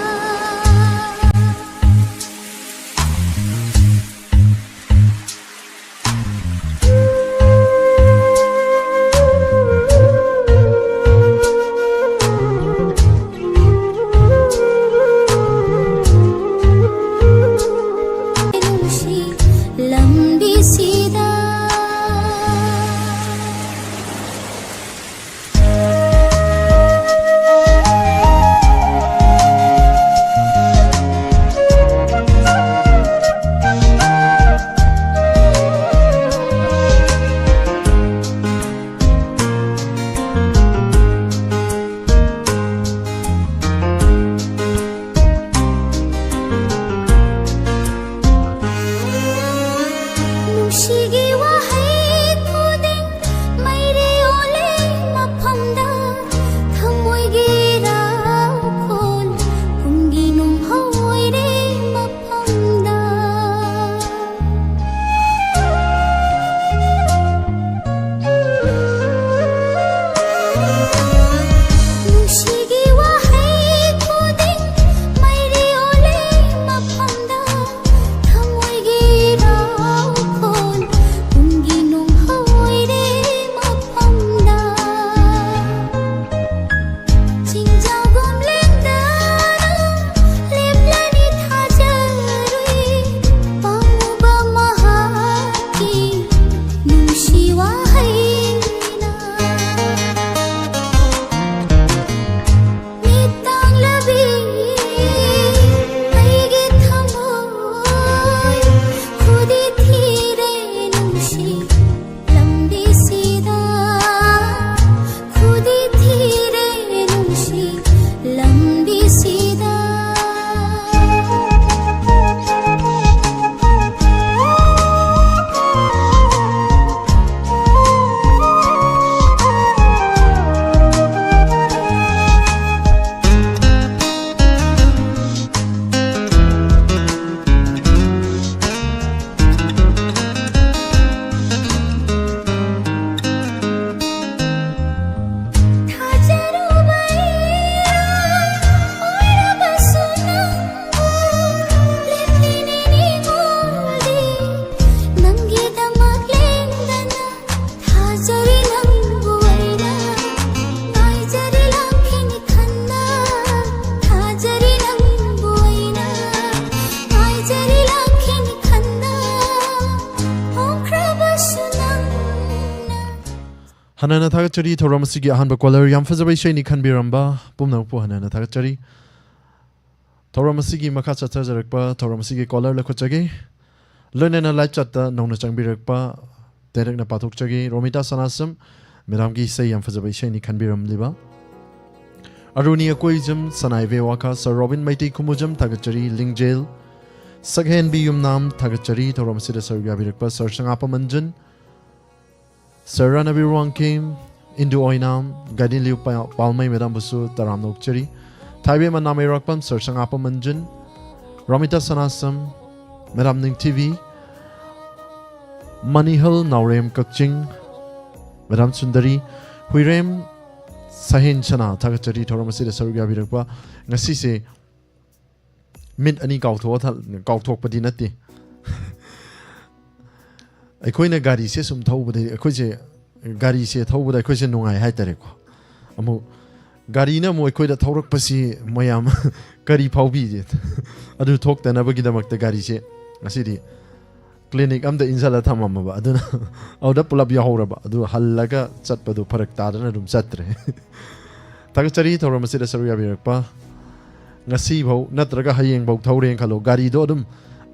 Hanana Tagachari, Toramasigi, Hanba Color, Yamfazabe Shani Kanbiramba, Pumna Puhanana Tagachari, Toramasigi Makasa Tazarekpa, Toramasigi Color Lakochagi, Lunana Lachata, Nona Changbirekpa, Derek Napatukchagi, Romita Sanasam, Miramgi say Yamfazabe Shani Kanbiram Liba, Aruni Akoizum, Sanai Waka, Sir Robin Mighty Kumujam, Tagachari, Ling Jail, Saghen Biyum Nam, Tagachari, Toramasida Sir Gabirekpa, Sir Sangapa Manjan, Sir Ranabirwang came into Oinam, Gadin Liu Palmay Madam Busu, Taram Nokcheri, Taibe Maname Rockpam, Sir Sangapa Manjan, Ramita Sanasam, Madam Ning TV, Manihal Naurem Kakching, Madam Sundari, Huirem Sahin Chana, Tagachari, Toramasida Saruga Virakpa, Nasisi Mint Ani Gautok Padinati. ꯑꯩꯈꯣꯏꯅ ꯒꯥꯔꯤꯁꯦ ꯁꯨꯝ ꯊꯧꯕꯗ ꯑꯩꯈꯣꯏꯁꯦ ꯒꯥꯔꯤꯁꯦ ꯊꯧꯕꯗ ꯑꯩꯈꯣꯏꯁꯦ ꯅꯨꯡꯉꯥꯏ ꯍꯥꯏꯇꯥꯔꯦꯀꯣ ꯑꯃꯨꯛ ꯒꯥꯔꯤꯅ ꯑꯃꯨꯛ ꯑꯩꯈꯣꯏꯗ ꯊꯧꯔꯛꯄꯁꯤ ꯃꯌꯥꯝ ꯀꯔꯤ ꯐꯥꯎꯕꯤꯗꯦ ꯑꯗꯨ ꯊꯣꯛꯇꯅꯕꯒꯤꯗꯃꯛꯇ ꯒꯥꯔꯤꯁꯦ ꯉꯁꯤꯗꯤ ꯀ꯭ꯂꯤꯅꯤꯛ ꯑꯃꯗ ꯏꯟꯁꯜꯂ ꯊꯝꯃꯝꯃꯕ ꯑꯗꯨꯅ ꯑꯗꯨꯗ ꯄꯨꯂꯞ ꯌꯥꯎꯍꯧꯔꯕ ꯑꯗꯨ ꯍꯜꯂꯒ ꯆꯠꯄꯗꯨ ꯐꯔꯛ ꯇꯥꯗꯅ ꯑꯗꯨꯝ ꯆꯠꯇ꯭ꯔꯦ ꯊꯥꯒꯠꯆꯔꯤ ꯊꯧꯔꯝ ꯑꯁꯤꯗ ꯁꯔꯨꯛ ꯌꯥꯕꯤꯔꯛꯄ ꯉꯁꯤꯐꯥꯎ ꯅꯠꯇ꯭ꯔꯒ ꯍꯌꯦꯡꯐꯥꯎ ꯊꯧꯔꯦꯅ ꯈꯜꯂꯣ ꯒꯥꯔꯤꯗꯣ ꯑꯗꯨꯝ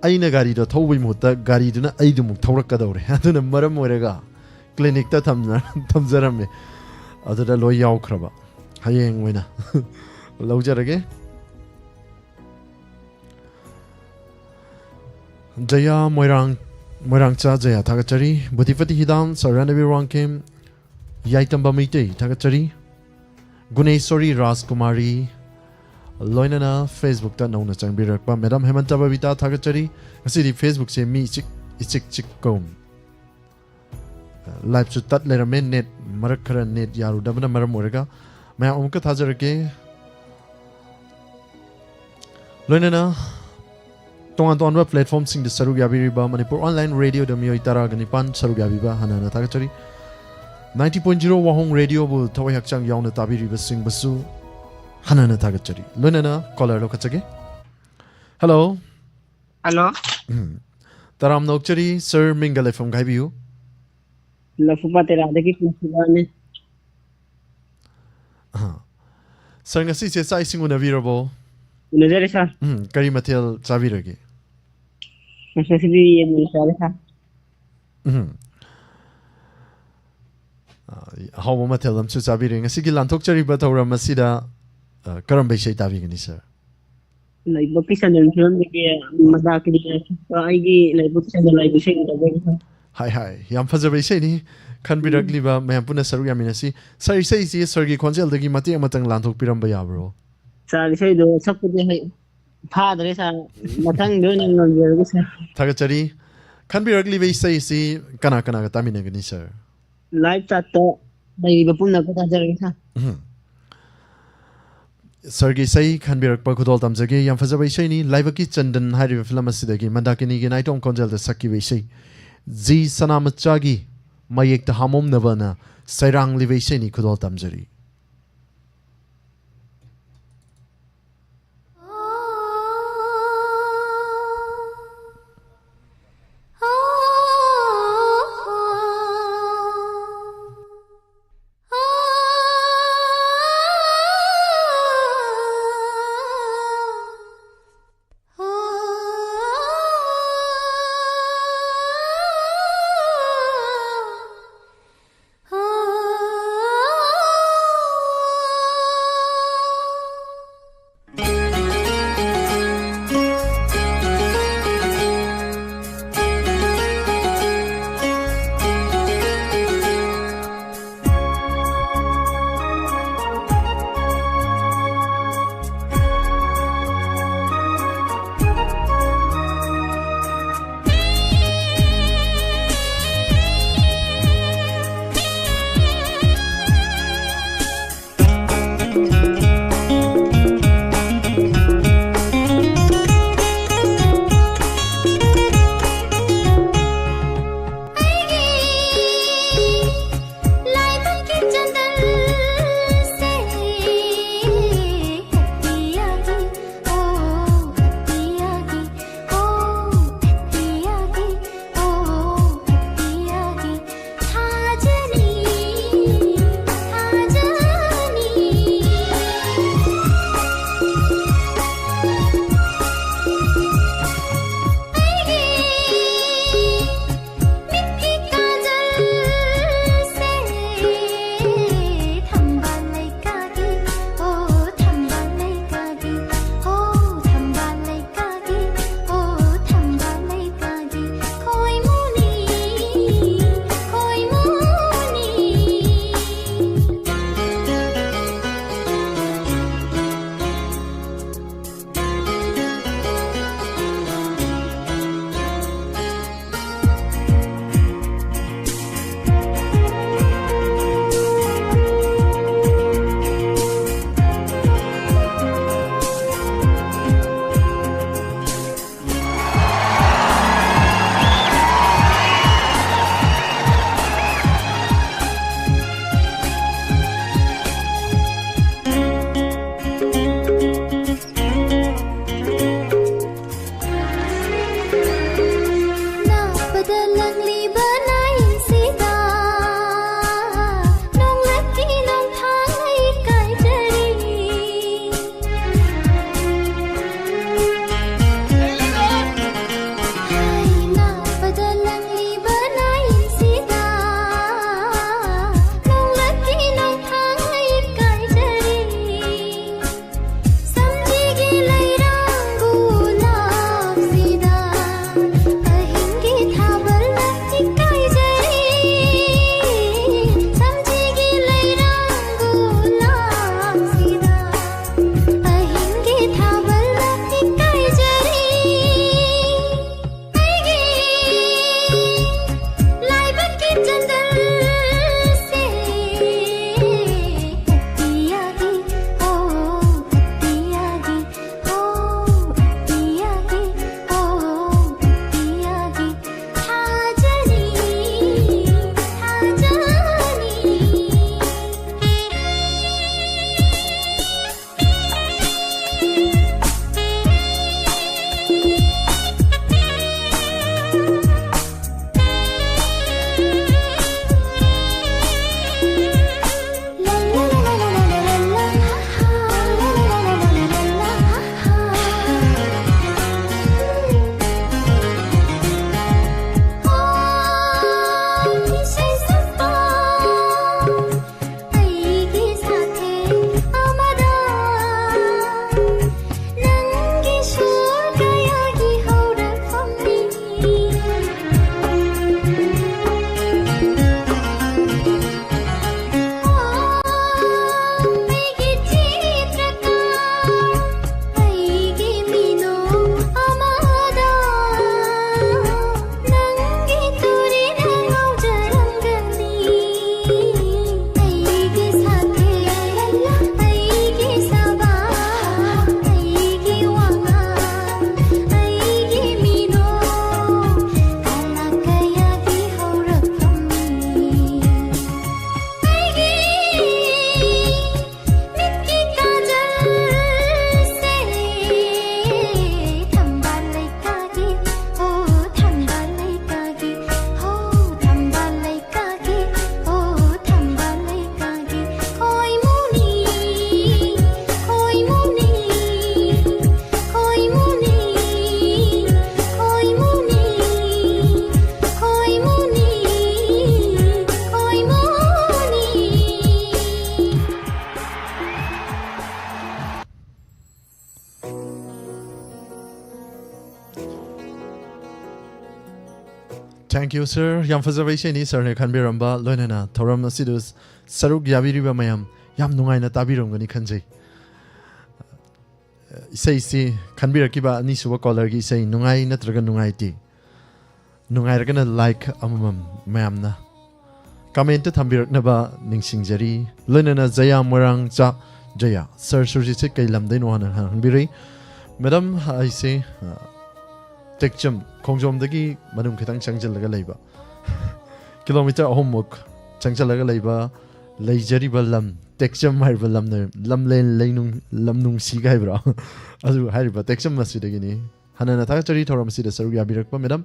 ꯑꯩꯅ ꯒꯥꯔꯤꯗꯣ ꯊꯧꯕꯩ ꯃꯍꯨꯠꯇ ꯒꯥꯔꯤꯗꯨꯅ ꯑꯩꯗꯨꯃꯨꯛ ꯊꯧꯔꯛꯀꯗꯧꯔꯦ ꯑꯗꯨꯅ ꯃꯔꯝ ꯑꯣꯏꯔꯒ ꯀ꯭ꯂꯤꯅꯤꯛꯇ ꯊꯝꯖꯔꯝꯃꯦ ꯑꯗꯨꯗ ꯂꯣꯏ ꯌꯥꯎꯈ꯭ꯔꯕ ꯍꯌꯦꯡ ꯑꯣꯏꯅ ꯂꯧꯖꯔꯒꯦ ꯖꯌꯥ ꯃꯣꯏꯔꯥꯡꯆꯥ ꯖꯌꯥ ꯊꯥꯒꯠꯆꯔꯤ ꯕꯨꯙꯤꯄꯇꯤ ꯍꯤꯗꯥꯝ ꯁꯔꯥꯅꯕꯤ ꯋꯥꯡꯈꯦꯝ ꯌꯥꯏꯇꯝꯕ ꯃꯩꯇꯩ ꯊꯥꯒꯠꯆꯔꯤ ꯒꯨꯅꯦꯁꯣꯔꯤ ꯔꯥꯖꯀꯨꯃꯥꯔꯤ Loinana Facebook ta nauna changbirakpa Madam Hemanta Babita Thagachari Asidi Facebook se mi chik kom Live chu tat lerame net marak khara net yaru dabna maram orega maya umka thajarake Loinana tongan platform sing de sarug yabiriba Manipur online radio da miyoi tara ganipan sarug yabiba hanana thagachari 90.0 Wahong radio bu thawai hakchang yauna tabiriba sing basu Hanana Tagachari. Lunana, caller Lokachage. Hello. Hello. Taram Nokchari, Sir Mingale from Gaibu. Lafupatera, the Kiki. Sir Nasi says I sing on a virable. Nazaresa. Karimatil Saviragi. Necessity and Nazaresa. How will I tell them to Saviring? A Sigilan Tokchari, but over Masida. Karam Shay Tavigani, sir. Like Bokis and Madaki, Igi, like Books and like the Hi. Yamfaza Shani can be Ragliva, Mampuna Sarugaminasi. Sari says, yes, Sergi Conzel, the Gimati Matang Lantok Pirambayabro. Sari say, the support father is a Matang learning on your Tagachari can be Ragliva says, Kanakana Taminagani, sir. Life that by the Puna Pata. Sergei Say can be a Pakudol Tamzagi, Yamfazabe Shani, Livaki Chandan, Hari Flamasidi, Mandakini, Naiton Conjel, the Saki Vishi, Z Sanamachagi, Mayek the Hamom Navana, Sairang Liveshani Kudol Tamzari. Thank you, sir. Yam fazawai sheni sir ne khanbiramba loinana thoram asidu saruk yabiriba mayam yam nungai na tabiram gani khanjai. Isai si khanbirakiba ani suba caller gi isai nungai natraga nungai ti. Nungai ragana like amam mayam na. Comment thambiraknaba ningsingjari loinana jaya morang cha jaya sir surji se kai lamdai no han hanbiri. Madam I say Tekcham Kongjom dagi manum kitang changjal laga laiba kilometer ahomuk changjal laga laiba leijari balam Tekcham hai balam ne lamlen leinung lamnung sigai bra adu hai ba Tekcham masidagi ni hanana ta chari thoram sida saru ya birakpa madam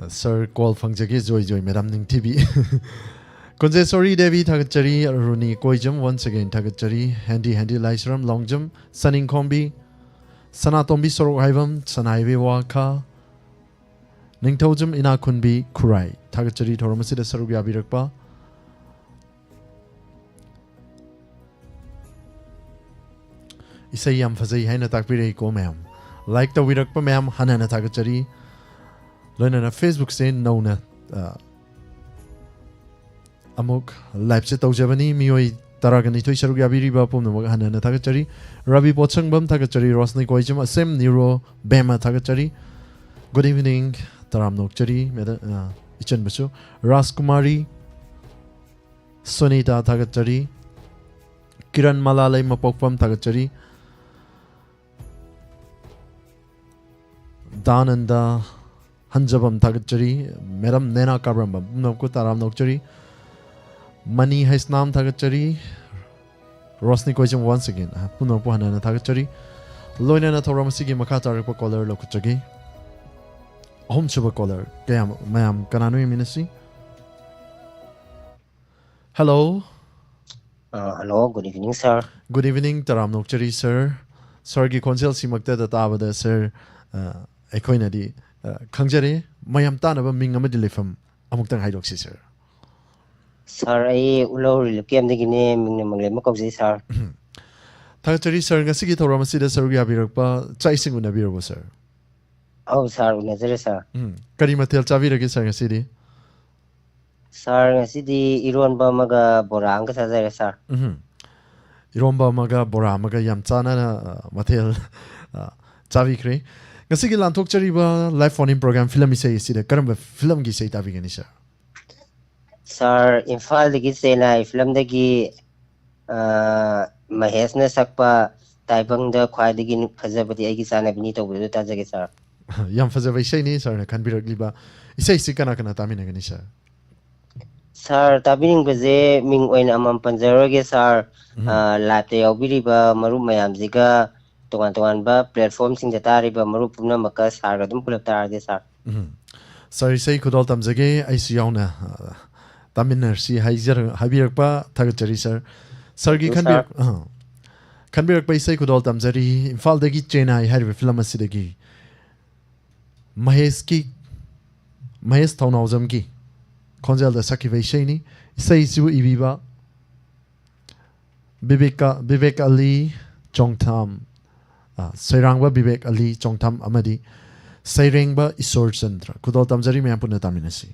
sir call fangjagi joy madam ning tv Konje sorry Devi Thagachari Runi Koijam once again Thagachari Handy Laisram Longjam Saning Kombi Sanatombi Sorok Haivam Sanaive Waka Ningtojam Ina Kunbi Kurai Thagachari Thoramasida Sarubya Birakpa Isayam Fazai Haina Takpire Ko Mam Like the Wirakpa Mam Hanana Thagachari Lona Facebook say no na Amok live se tawjabani mioi taragani thoi saruk yabiri ba pom namag hanana thagachari Ravi Pochang thagachari Rosni Koijam asem Neuro Bema thagachari Good evening taram nokchari meda ichan basu Raskumari Sunita thagachari Kiran Malalai mapokpam thagachari Dananda Hanjabam thagachari Madam Nena Kabramba namko taram nokchari Money has nam thagachari Rosni Koijam once again Puno Puhana thagachari Loina na Thoramasigi Makata Repo caller Lokuchagi Home Chuba caller Kayam Mayam Kananu Minisi Hello Hello, good evening, sir. Good evening Taram Nokchari sir Sargi Konsel Simakta Tabada sir Ekoinadi Kangjari Mayam Tanaba Mingamadi Lifam Amuktang Hydroxy sir Sir, I ulo rilukiyam de gine ming manglema kausi sir. Thagachari sir ngasigi thoramasida sir yabirakpa chaising unabirabo sir. Oh, sir, unazare sir. Kari mathel chabiragi sir ngasidi. Sir, ngasidi ironba maga bora ang kasazare sir. Iromba maga bora maga yam chana na mathel chabikre. Ngasigi lanthok chariba live phone in program film isai sida karamba film gi sei tabigani sir. Sir, Imphal dagi sena film dagi Mahesh na sakpa taibang da khwai dagi phajabati aigi sana bini tawbudu tajage sir. Yam phajaba isai ni sir na khanbirakliba isai sikana kana taminagani sir. Sir, tabining baze ming oina amam panjaroge sir late yaubiriba maru mayam ziga tongan ba platform sing datari ba maru pumna maka sir gadum pulap tarage sir. Sir isai khudol tamjage ai siyauna Taminar si Haizer Habirakpa Thagachari sir. Sargi Kanbirakpa isai kudol tamjari Imphal dagi Chennai Harry film asidagi Mahesh Thaunawjam ki Konjal da Sakivai Shaini isai su ibiba Vivek Ali Chongtham Sairangba Vivek Ali Chongtham amadi Sairengba Isor Chandra kudol tamjari mayapuna taminasi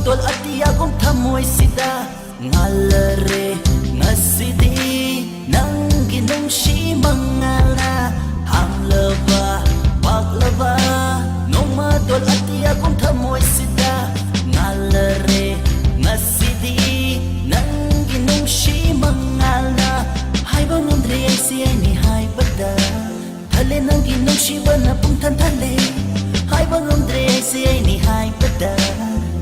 tol atiya kong tamoy sida ngalare ngasidi nang ginong si mangala hanglaba paglaba nong matol atiya kong tamoy sida ngalare ngasidi nang ginong si mangala haibang andre ay siya ni haibada thale nang ginong si bana pungtan thale haibang andre ay siya ni haibada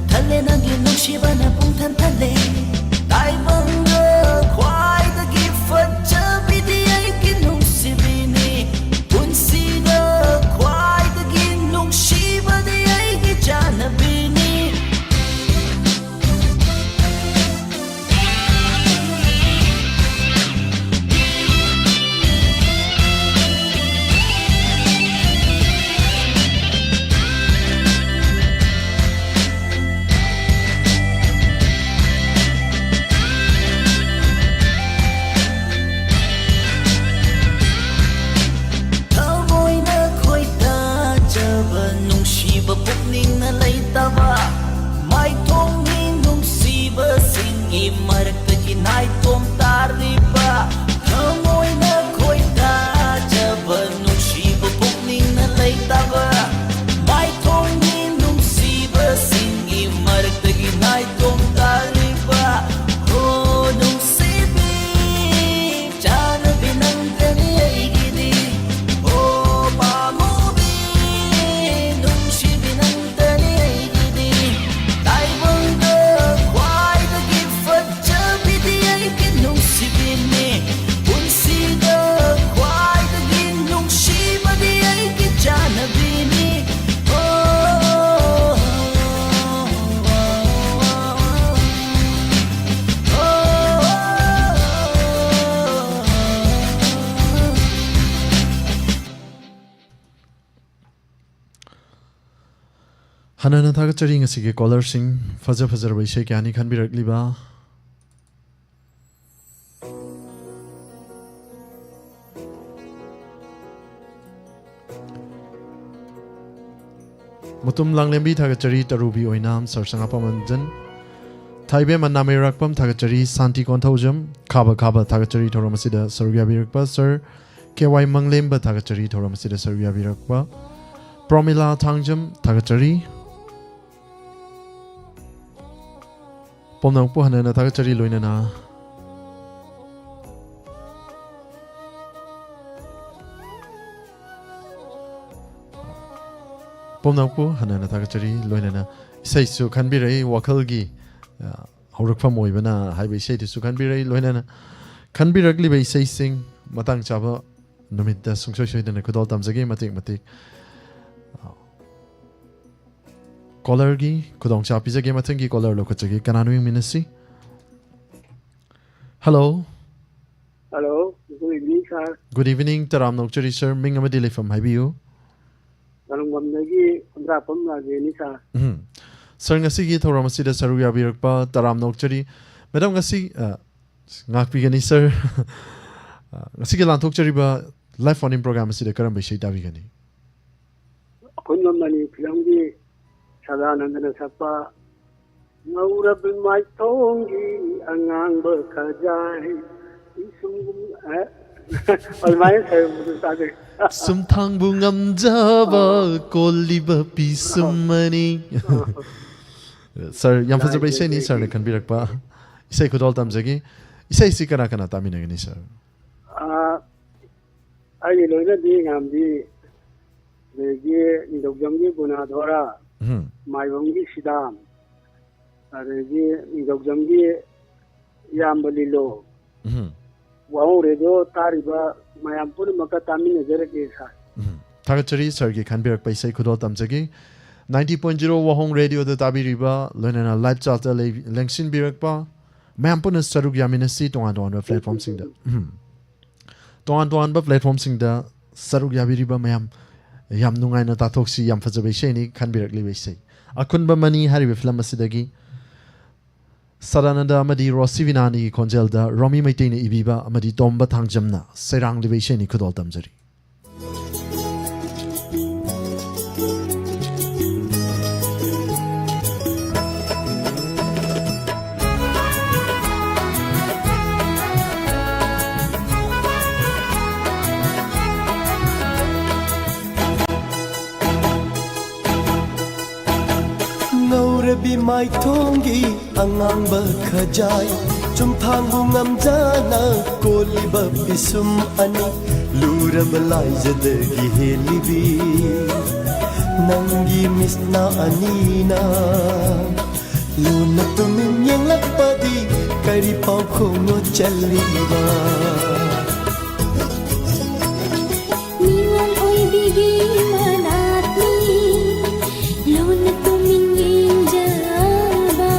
thale nang ginong si bana pungtan thale taibang kwai da gifat jabidi ay ginong si bini punsida kwai da ginong si badi ay gijana bini pukning na lay taba may tonging nung siba singi maragta ginay tom tariba hamoy na koy ta jaba nung siba pukning na lay taba may tonging nung siba singi maragta ginay tom tariba oh nung sibi jana binang gani ay gidi oh pamobi nung Hanana thagachari ngasige caller sing fajar fajar baishe kyani khanbirakli ba mutum langlembi thagachari tarubi oinam sarsanga pamanjan thaibe maname rakpam thagachari santi konthaujam khaba khaba thagachari thoramasida sarugya birakpa sir ky manglemba thagachari thoramasida sarugya birakpa promila thangjam thagachari pomnang po hanana thagachari loinana pomnang po hanana thagachari loinana isai su khanbirai wakhalgi haurakpham oibana haibai sei su khanbirai loinana khanbirakli bai sei sing matang chaba numidda sungsoi soidana kudol tamjage matik matik caller gi kudong cha pizage mathangi caller lokachagi kananu minasi hello good evening sir good evening taram nokchari sir ming amadi lefam haibiu galungam dagi andra pam lage ni sir sir ngasi gi thoram asida saru ya birakpa taram nokchari madam ngasi ngakpi gani sir ngasi gi lanthok chari ba live phone in program asida karam bai sei dabi gani kunnom mani filamgi sadanandana sapa ngaurab mai tongi angangba khajai isum almai sir sumthang bungam jaba koliba pisumani sir yam fajar bai sei ni sir ne khanbirakpa isai kudol tamjagi isai sikana kana taminagani sir ai loina di ngamdi legi nidogjamgi gunadhora maibongi sidam adegi nidogjamgi yambalilo wahong radio tariba mayampur maka tamine jereke sa thagachari sir gi khanbirak paisai khudol tamjagi 90.0 wahong radio da tabiriba loinana live chat lengsin birakpa mayampur saruk yaminasi tongan platform singda tongan platform singda saruk yabiriba mayam yam nungai na tathoksi yam fajabai sheni khanbirakli baisai akunba mani haribe film asidagi sarananda amadi rosivinani konjelda romi maitini ibiba amadi tomba thangjamna serang libai sheni khudol tamjari ꯉꯧꯔꯕꯤ ꯃꯥꯏꯊꯣꯡꯒꯤ ꯑꯉꯥꯡꯕ ꯈꯖꯥꯏ ꯆꯨꯝꯊꯥꯡꯕꯨ ꯉꯝꯖꯅ ꯀꯣꯜꯂꯤꯕ ꯄꯤꯁꯨꯝ ꯑꯅꯤ ꯂꯨꯔꯕ ꯂꯥꯏꯖꯗꯒꯤ ꯍꯦꯜꯂꯤꯕꯤ ꯅꯪꯒꯤ ꯃꯤꯁꯅ ꯑꯅꯤꯅ ꯂꯨꯅ ꯇꯨꯃꯤꯟ ꯌꯦꯡꯂꯛꯄꯗꯤ ꯀꯔꯤ ꯄꯥꯎꯈꯣꯡꯅꯣ ꯆꯜꯂꯤꯕ ꯅꯤꯉꯣꯜ ꯑꯣꯏꯕꯤꯒꯤ ꯃꯅꯥꯛꯅꯤ ꯂꯨꯅ ꯇꯨꯃꯤꯟ ꯌꯦꯡꯖꯕ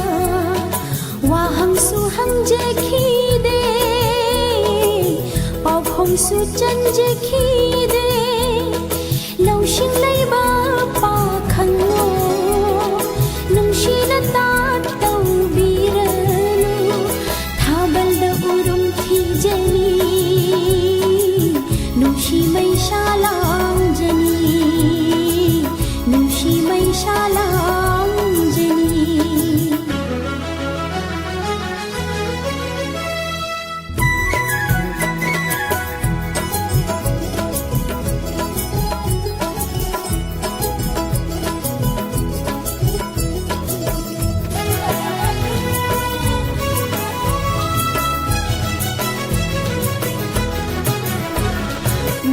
ꯋꯥꯍꯪꯁꯨ ꯍꯪꯖꯈꯤꯗꯦ ꯄꯥꯎꯈꯣꯡꯁꯨ ꯆꯟꯖꯈꯤꯗꯦ ꯂꯧꯁꯤꯡ ꯂꯩꯕ ꯄꯥꯈꯪꯂꯣ ꯅꯨꯡꯁꯤꯅ ꯇꯧꯕꯤꯔꯅꯨ ꯊꯥꯕꯜꯗ ꯎꯔꯨꯝ ꯊꯤꯖꯅꯤ ꯅꯨꯡꯁꯤ ꯃꯩꯁꯥ ꯂꯥꯡꯖꯅꯤ ꯅꯨꯡꯁꯤ ꯃꯩꯁꯥ ꯂꯥꯡꯖꯅꯤ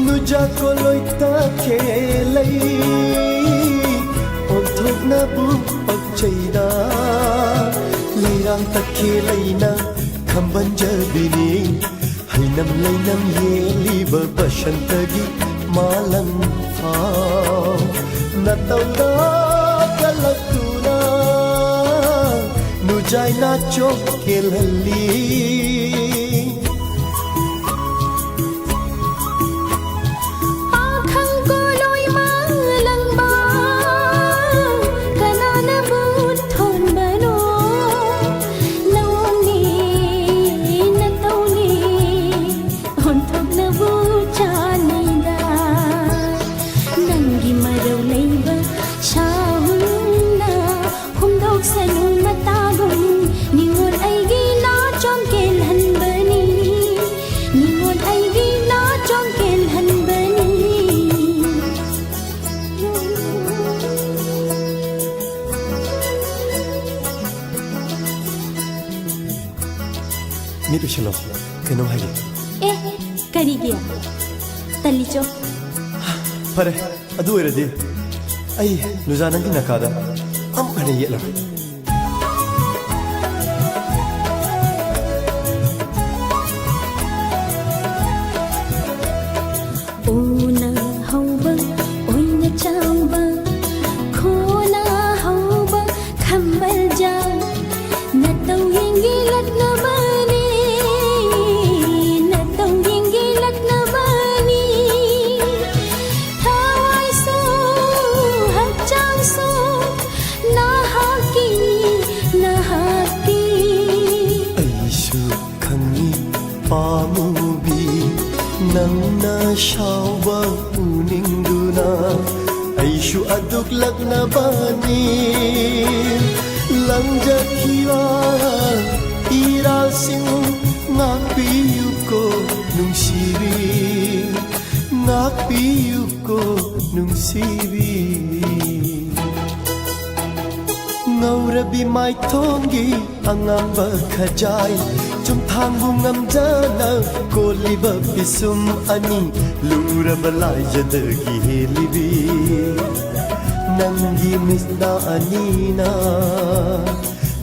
नुजा को लोइता खेलई ओंथोकनाबु पक्चैदा लैरांग तखेलैना खंबंजबिनी हैनम लैनम येलिब बसंतगी मालं फाव नतौदा कलकुना नुजाइना चोकेलली 미루실로 그놈 하기 에 그리기야 달리죠 파래 아두 이러디 아이 누자는 기나카다 아무거나 예라 오나 하우바 오이나 차우바 코나 하우바 캄발자 나또 잉기락 나바니 나또 잉기락 나바니 타와이소 합장소 나하기 나하기 아이슈 강니 파무비 ꯅꯪꯅ ꯁꯥꯎꯕ ꯎꯅꯤꯡꯗꯨꯅ ꯑꯩꯁꯨ ꯑꯗꯨꯛꯂꯛꯅꯕꯅꯤ ꯂꯪꯖꯈꯤꯕ ꯏꯔꯥꯜꯁꯤꯡ ꯉꯥꯛꯄꯤꯌꯨꯀꯣ ꯅꯨꯡꯁꯤꯕꯤ ꯉꯥꯛꯄꯤꯌꯨꯀꯣ ꯅꯨꯡꯁꯤꯕꯤ ꯉꯧꯔꯕꯤ ꯃꯥꯏꯊꯣꯡꯒꯤ ꯑꯉꯥꯡꯕ ꯈꯖꯥꯏ ꯆꯨꯝꯊꯥꯡꯕꯨ ꯉꯝꯖꯅ ꯀꯣꯜꯂꯤꯕ ꯄꯤꯁꯨꯝ ꯑꯅꯤ ꯂꯨꯔꯕ ꯂꯥꯏꯖꯗꯒꯤ ꯍꯦꯜꯂꯤꯕꯤ ꯅꯪꯒꯤ ꯃꯤꯁꯅ ꯑꯅꯤꯅ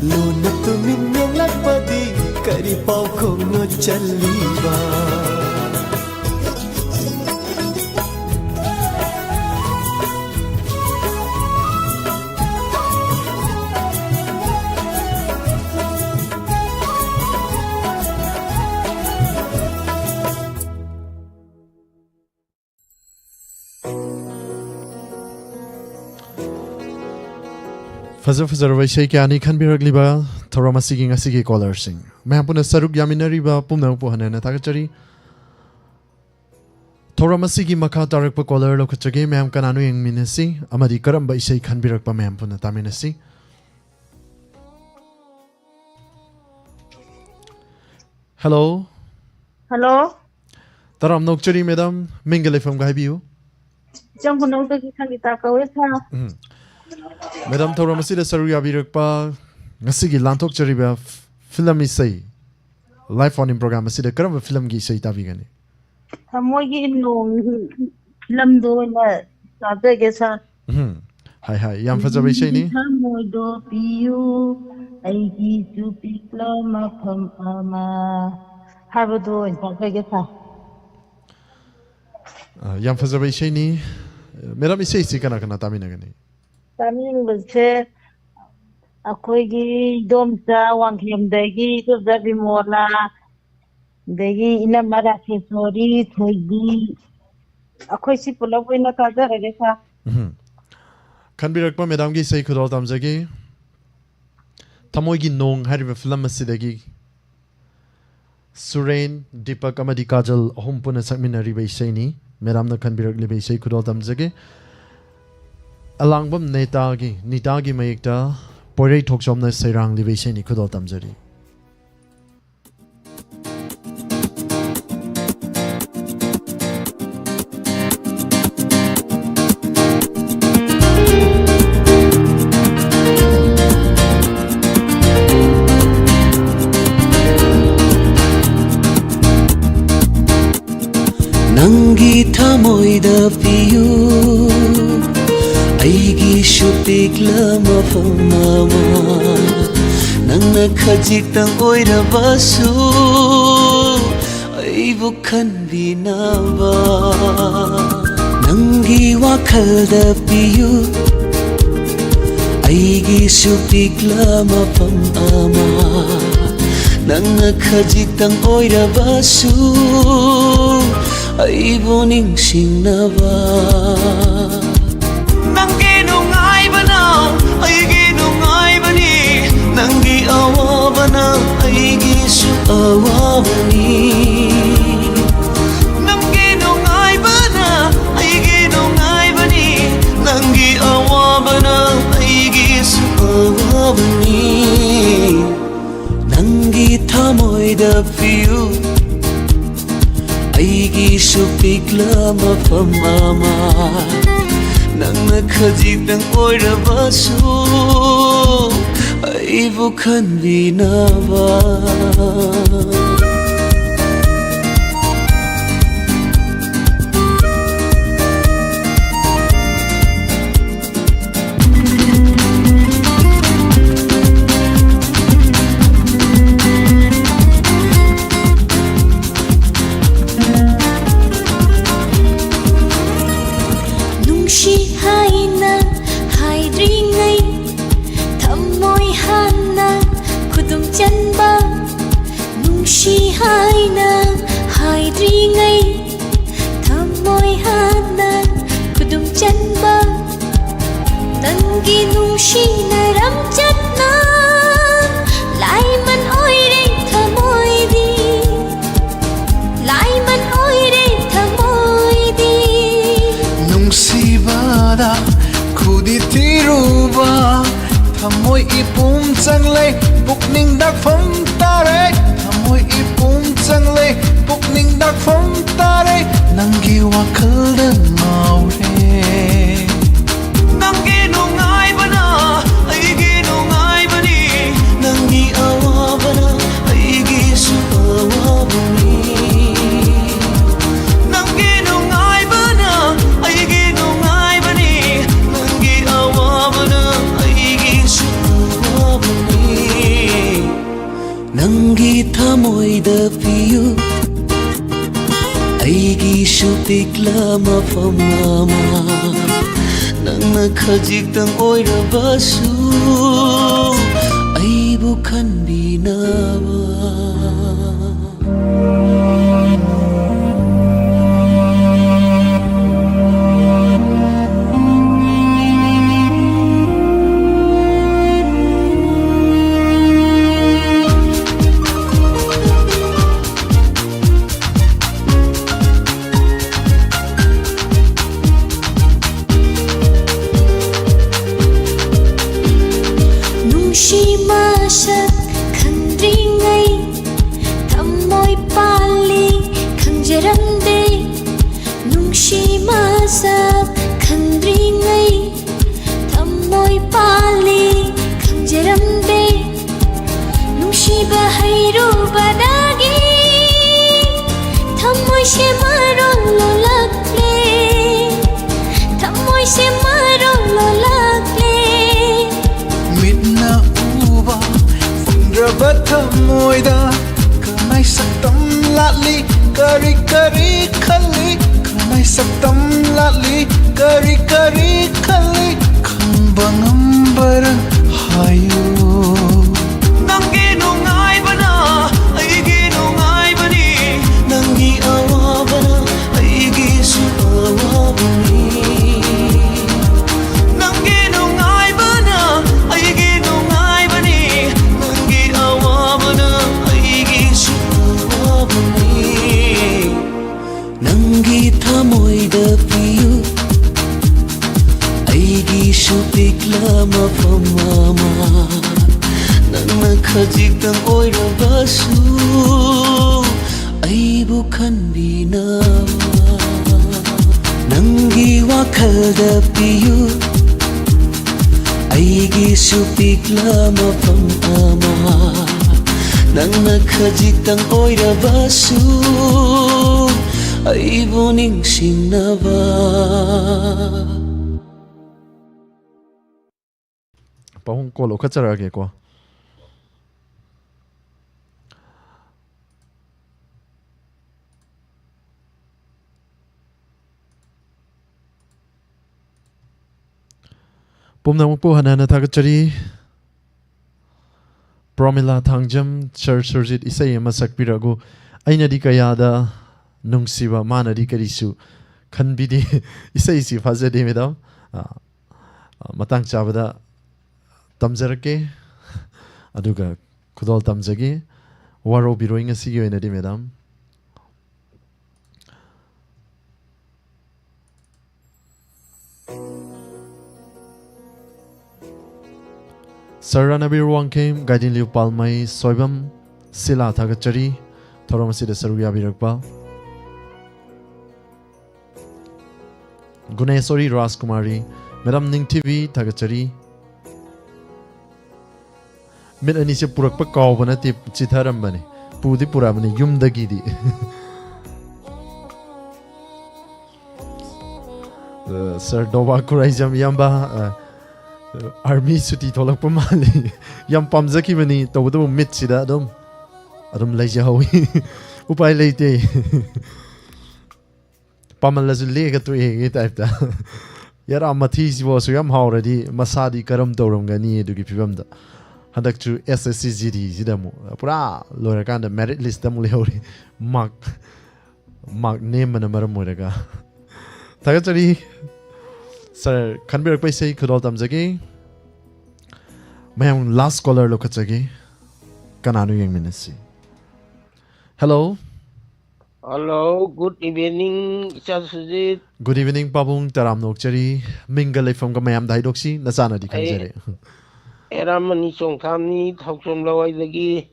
ꯂꯣꯟꯅ ꯇꯨꯃꯤꯟ ꯌꯦꯡꯂꯛꯄꯗꯤ ꯀꯔꯤ ꯄꯥꯎꯈꯣꯡꯅꯣ ꯆꯜꯂꯤꯕ फजर फजर वैसे क्या नहीं खन बिरगलिबा थोड़ा मसीगी ngasi कॉलर सिंग मैं पुनः सरुक यामिनरीबा पुमनंग पुहने तागचरी थोड़ा मसीगी मखा तारक प कॉलर लोखचगे मैम कनानु यंगमिनसी अमदी करम ब इसै खन बिरक प मैम पुनः तामिनसी हेलो हेलो तरम नोकचरी मैडम मिंगल एफएम गाइबियो जंगुनौदगी खंगिता कवे था Madam Thoram asida saru yabirakpa ngasigi lantok chariba film isai live on in program asida karam film gi isai tabigani. Thamoigi nong film do na sabe ge sa. Hi hi yam fajabai isai ni. Thamoi do piyu aigi chu pikla ma pham ama habado in sabe ge sa. Yam fajabai isai ni. Madam isai si kana kana taminagani. Tamin bse akoigi domsa wangkhem dagi to zabi mola dagi ina mara ke sori thoidi akoi si pulap ina kaza rage sa Kanbirakpa madam gi isai khudol tamjagi Thamoigi nong hariba film asidagi Suren Deepak amadi Kajal ahum puna sakminariba isai ni madam na kanbirakliba isai khudol tamjagi Alangbam Nitagi mayekta Porei Tokshomna Sairang Livation ni Kudol Tamjari. Nangi thamoida piyu Aigi shupik lama mama Nangna khajitang oira basu Aibu khan binaba Nangi wakhal da piyu Aigi shupik lama mama Nangna khajitang oira basu Aibu ningsing naba Nangi nungai bana, aigi nungai bani. Nangi awa bana, aigi su awa bani. Nangi nungai bana, aigi nungai bani. Nangi awa bana, aigi su awa bani. Nangi thamoi da piyu, aigi su pikla mafamama. Nangna khajitang oira basu Aibu khan binaba Thamoi ipum changlei pukning dak phom tare Thamoi ipum changlei pukning dak phom tare Nangi wakhal da maure Nangi nungai bana aigi nungai bani Nangi awa bana aigi su awa bani Nangi nungai bana aigi nungai bani Nangi awa bana Nangi thamoi da piyu Aigi shupik lama mama Nangna khajitang oira basu Aibu khan binaba बहैरूबदागी थमोई से मारों लोलाकले थमोई से मारों लोलाकले Midna uba Fundrabata moida Kanai saktam latli Kari kari khali Kanai saktam latli Kari kari khali Khambangam barang hayo Nangi nungai bana Aigi nungai bani Nangi awa bana Aigi su awa bani Nangi nungai bana Aigi nungai bani Nangi awa bana Aigi su awa bani Nangi thamoida piyu Aigi su pikla mapamama Nana khajitang oirabasu Aibu khanbinawa Nangi wakhalda piyu Aigi su pikla mapam ama Nana khajitang oirabasu Aibu ningsingnawa Pahong kolo kacharage ko. Pumnang po hanana tagachari Promila Thangjam Church Surjit isay masakpirago aina di kayada nungsiba mana di karisu khanbidi isay si fazade medam matang chabada tamjarake aduga khudol tamjagi waro biroing asi yoina di medam Saranabir Wangkem Guiding Liu Palmai Soibam Sila Thagachari Thoramasida Saruya Birakpa Gunesori Raskumari Madam Ning TV Thagachari Mid Anise Purakpa Kaubanati Chitharambani Pudi Puramani Yumdagidi Sir Doba Kuraijam Yamba Army suti tholak pa mali yam pamjaki bani tawdo mit sida adum laijawi upai leite pamala zu lega to e type ta yara mathi si bo so yam hauradi masadi karam tawram gani du gi pibam da hadak chu SSCGD sidamu pura lora kan da merit list damu leori mark name na maram moiraga tagachari Sir, can we request say kudol tamjagi? Mayang last caller lokachagi. Kananu yang minasi. Hello. Hello, good evening, Sir Sujit. Good evening, Pabung Taram Nokchari. Mingle from Gamayam Daidoksi, Nazana di Kanjere. Eramani Songkami, Toksom Lawai lagi.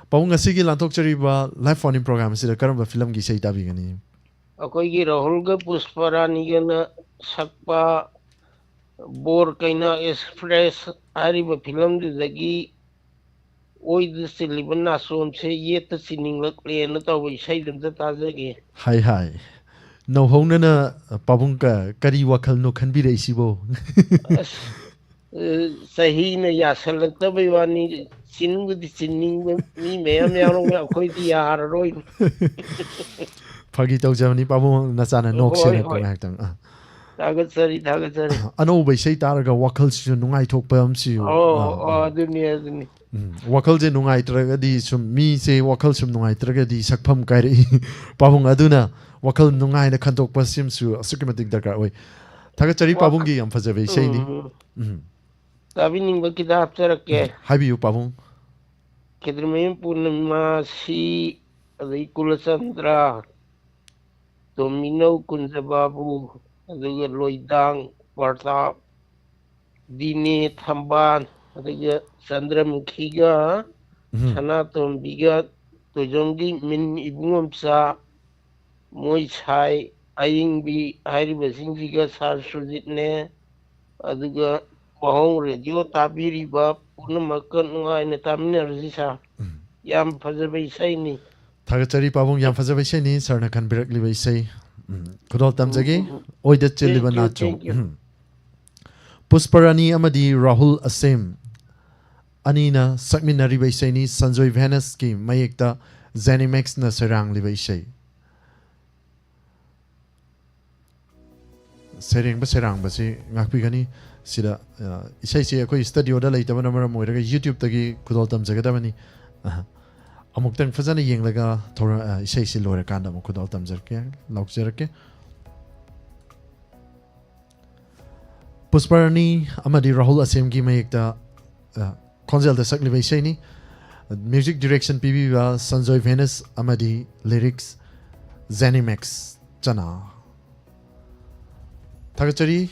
Pabung asigi lantokchari ba live phone program sila karamba film gi sei tabi gani. Ako'y Rahulga Pusparani gana sakpa bor kaina express ariba film dagi oy the siliban na som se yet sining lak le na taw sai dam ta jage Hi no hong na Pabung ka kari wakhal no khan bi rei sibo sahi na ya salak ta baiwani sining di sining mi me am ya ro ako'y di yar roi Pagi tau jamani Pabung nasana noksena ko haktang Tagasari. Ano ba say taraga wakal si nungai thokpa am si Dunia. wakal je nungai traga di sum mi se wakal sum nungai traga di sakpham kairi Pabung aduna wakal nungai na khantok pasim su asukimatik darkar oi thaga chari Pabung gi am fajabe sei ni Tabining ba kitab tarake habi yu Pabung Kedrmayam Purnama si Adikula Sandra Domino Kunzababu Aduga Loidang Partap Dini Tamban Aduga Sandra Mukhiga Sanatom Bigat Tujonggi Min Ibungam Sa Moy Chai Aying Bi Hari Basing Biga Sar Sujit Ne Aduga WAHONG radio tabiriba punamakka nungaina taminarasi sir. Yam fazaba isaini. Thagachari pabung yam fazaba isai ni sir na kan birak liba isai. Kudol tamjagi oida chiliba nacho. Thank you. Pusparani amadi Rahul Asem Anina sakminari ba isai ni Sanjoy Venus ki mayekta Zenimax na serang liba isai. Serang ba si ngakpi gani sida isai si akoi studio da laita bana mara moiraga YouTube tagi kudol tamjaga da bani amuk tang fazana yenglaga thora isai si lora kanda mo kudol tamjar ke laukjar ke Pusparani amadi Rahul Asem ki mayekta konzel da sakli ba isai ni music direction PB ba Sanjoy Venus amadi lyrics Zenimax chana Thagachari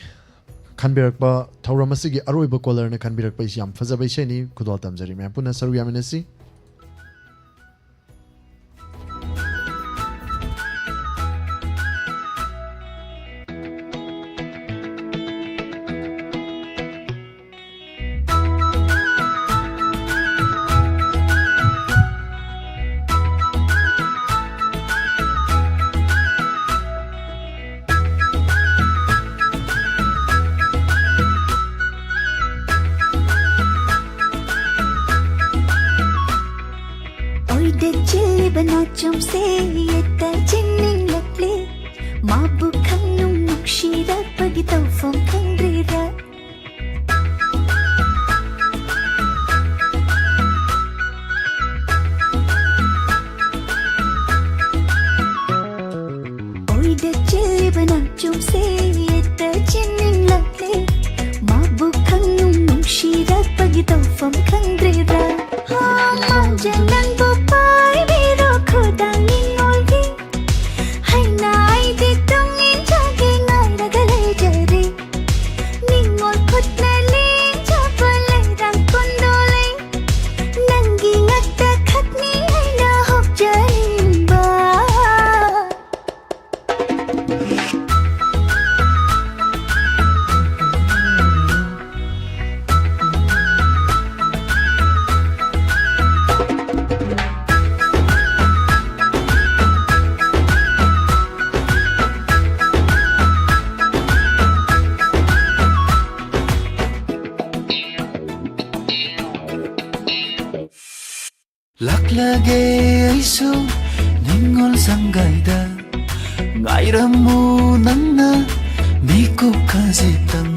Kanbirakba Tauramasi Aruiba Collar and Kanbirak by Yam Fazabashani, Kudal Tamjari Mampuna Saruyaminasi. Banachum say it a chinning lakle Mabu kanum nukshira pagitaw from kangrira Oida chili banachum say it a chinning lakle Mabu kanum nukshira pagitaw from kangrira Ha manjanan bupai Khodangin olgi hai nai de tungin jage nai ragale jare ningol khutna le chapale rang kondole nangi ngakta khatni hai na hop jaimba Laklage aisu ningol sanggaida ngairamu nanna miku kazitam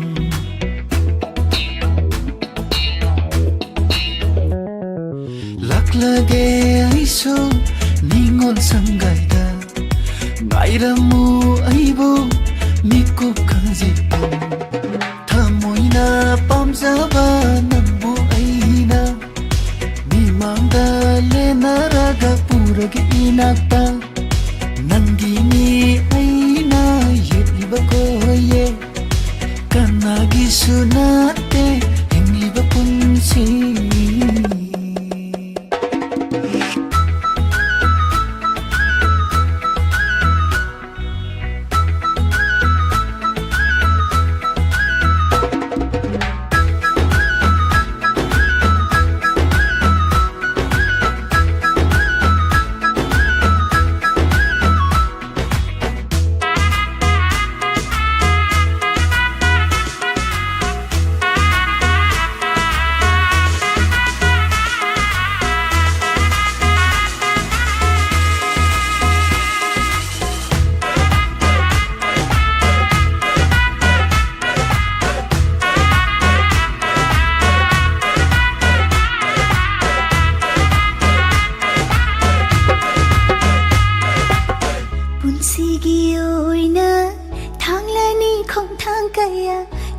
Laklage aisu ningol sanggaida ngairamu aibu miku kazitam Thamoina pamjaba nambu aina Mimanda lena raga purage inakta Nangini aina yeriba koye Kanagi sunate hingliba punsi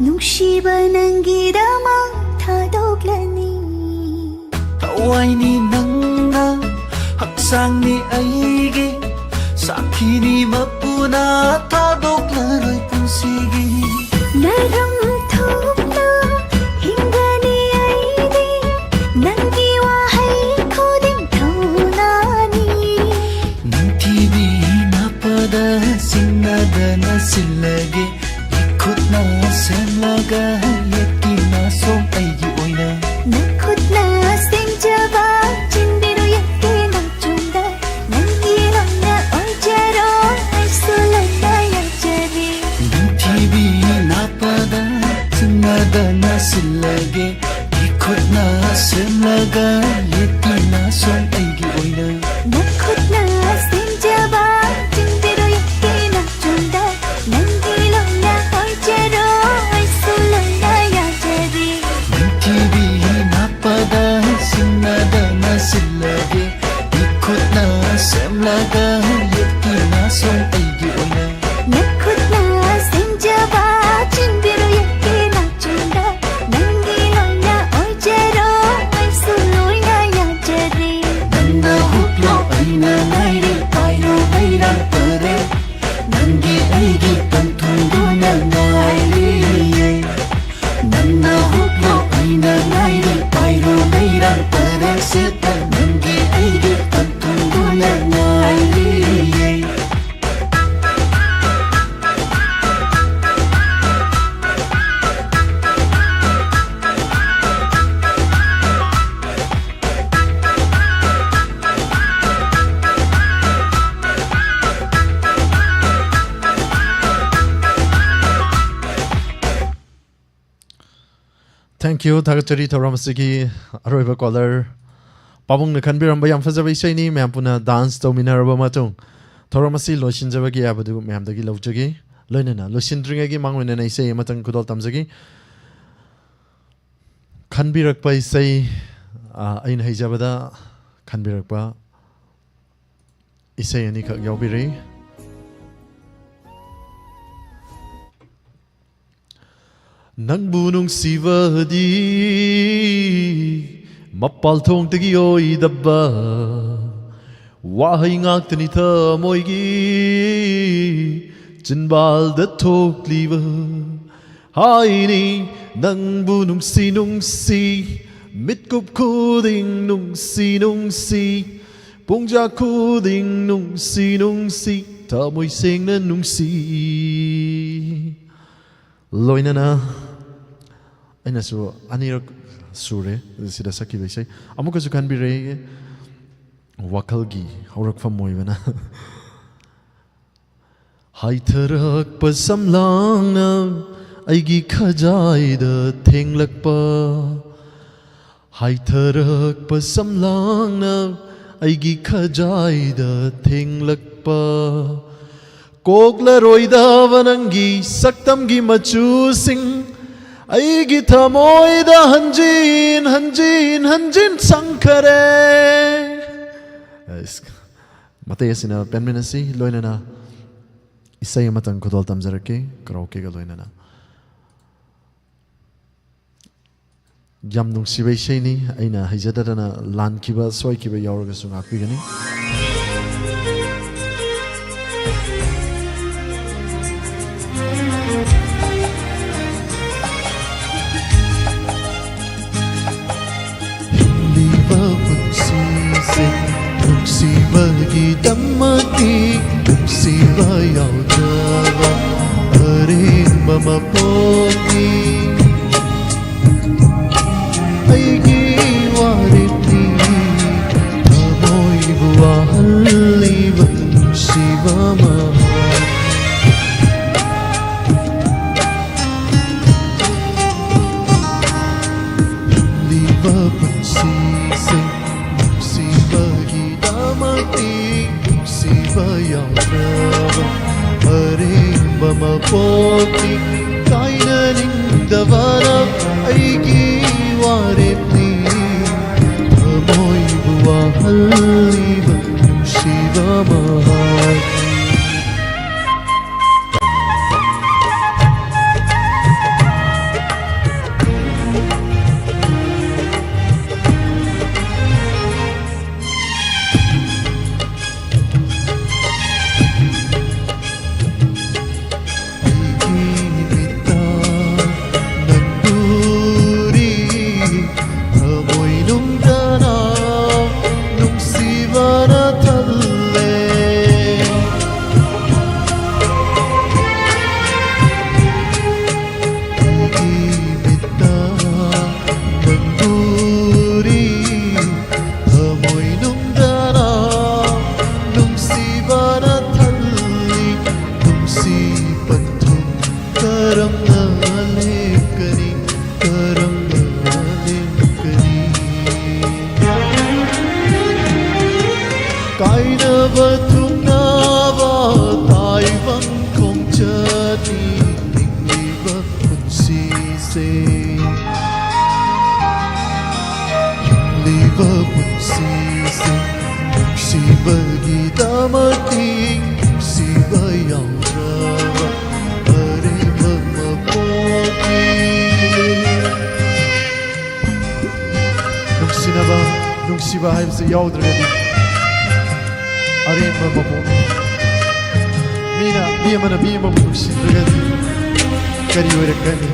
Nungsiba nangidama thadoglani Hawaii nangna haksang ni aigi Sakini mapuna tadoklaroi punsigi Naram thopna hingani aidi Nangi wahai khoding thaunani Nantibi napada sinnadana sillage Ikhutna semlaga yakina khutna semlaga yetina song aigi oina nakhutna sinjaba chindiro yakina chunda nangilona hoijero aisulona yajari TV napada sinada nasillage khutna semlaga yetina song aigi oina nakhutna sinjaba chindiro yakina chunda nangilona hoijero aisulona yajari nanda huklo aina nairi pairo aira pare nangi aigi pantunduna nairi nanda huklo aina nairi pairo aira pare seta nangi aigi pantunduna nairi Thank you Thakachari Thoramsigi Aroiba caller Pabung na kanbiram bayam fazabay say ni mayam puna dance to minaraba matung Thoramasi losin jabagi abadu mayam dagi lawjagi loinana losin dringagi mangwena na isay matang kudol tamzagi kanbirak pa isay ayn hijabada kanbirak pa isay ani kag yawbiri Nangbu nungsibadi mapal thongtagi oidaba wahai ngaktani thamoigi chinbalda thokliba haini nangbu nungsi mitkup khuding nungsi pungja khuding nungsi thamoi sengna nungsi loinana aina su anirak sure sida saki besai amuka su kan bire wakalgi horak famoy bana haitharak pasamlangna aigi khajaida thenglakpa haitharak pasamlangna aigi khajaida thenglakpa kokla roida vanangi saktamgi machusing aigi thamoida hanjin sankare matayasina penminasi loinana isay matang kudol tamzarake karaoke ga loinana yam nungsibay shayni aina haijadadana lan kiba soy kiba yawraga sungakpigani Nuksibagi damati Nuksiba yaudaba Aring mamapoti Aigi wariti Tamoy buwahaliba Nuksiba mahal Liba pansising Mapoti kainaning davana aigi waretni amoy buwahaliba shiva mahal kainaba thungnaba taibang khongchani hingliba punsi se hingliba punsi se nungsibagi damating nungsiba yauraba areba mapoki nungsiba haibase yaudragadi areba mapoki mi amana mi amabu nungsidragadi kari oirakani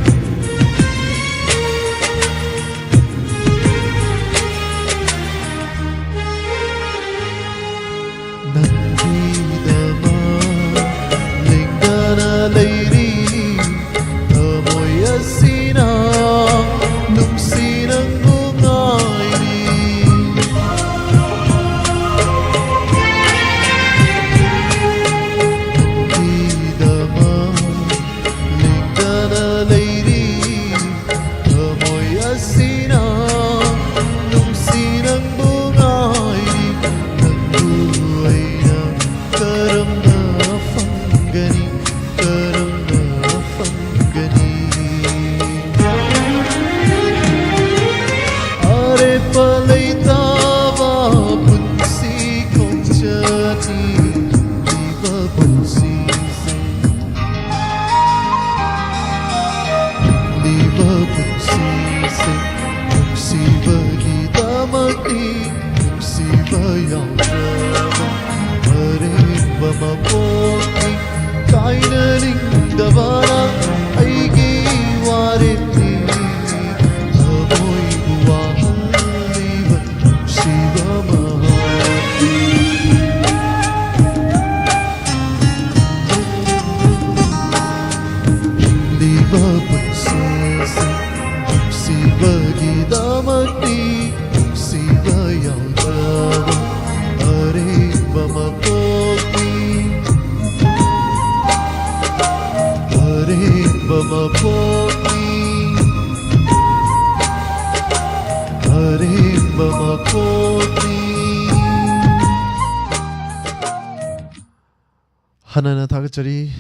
Hanana Tagachari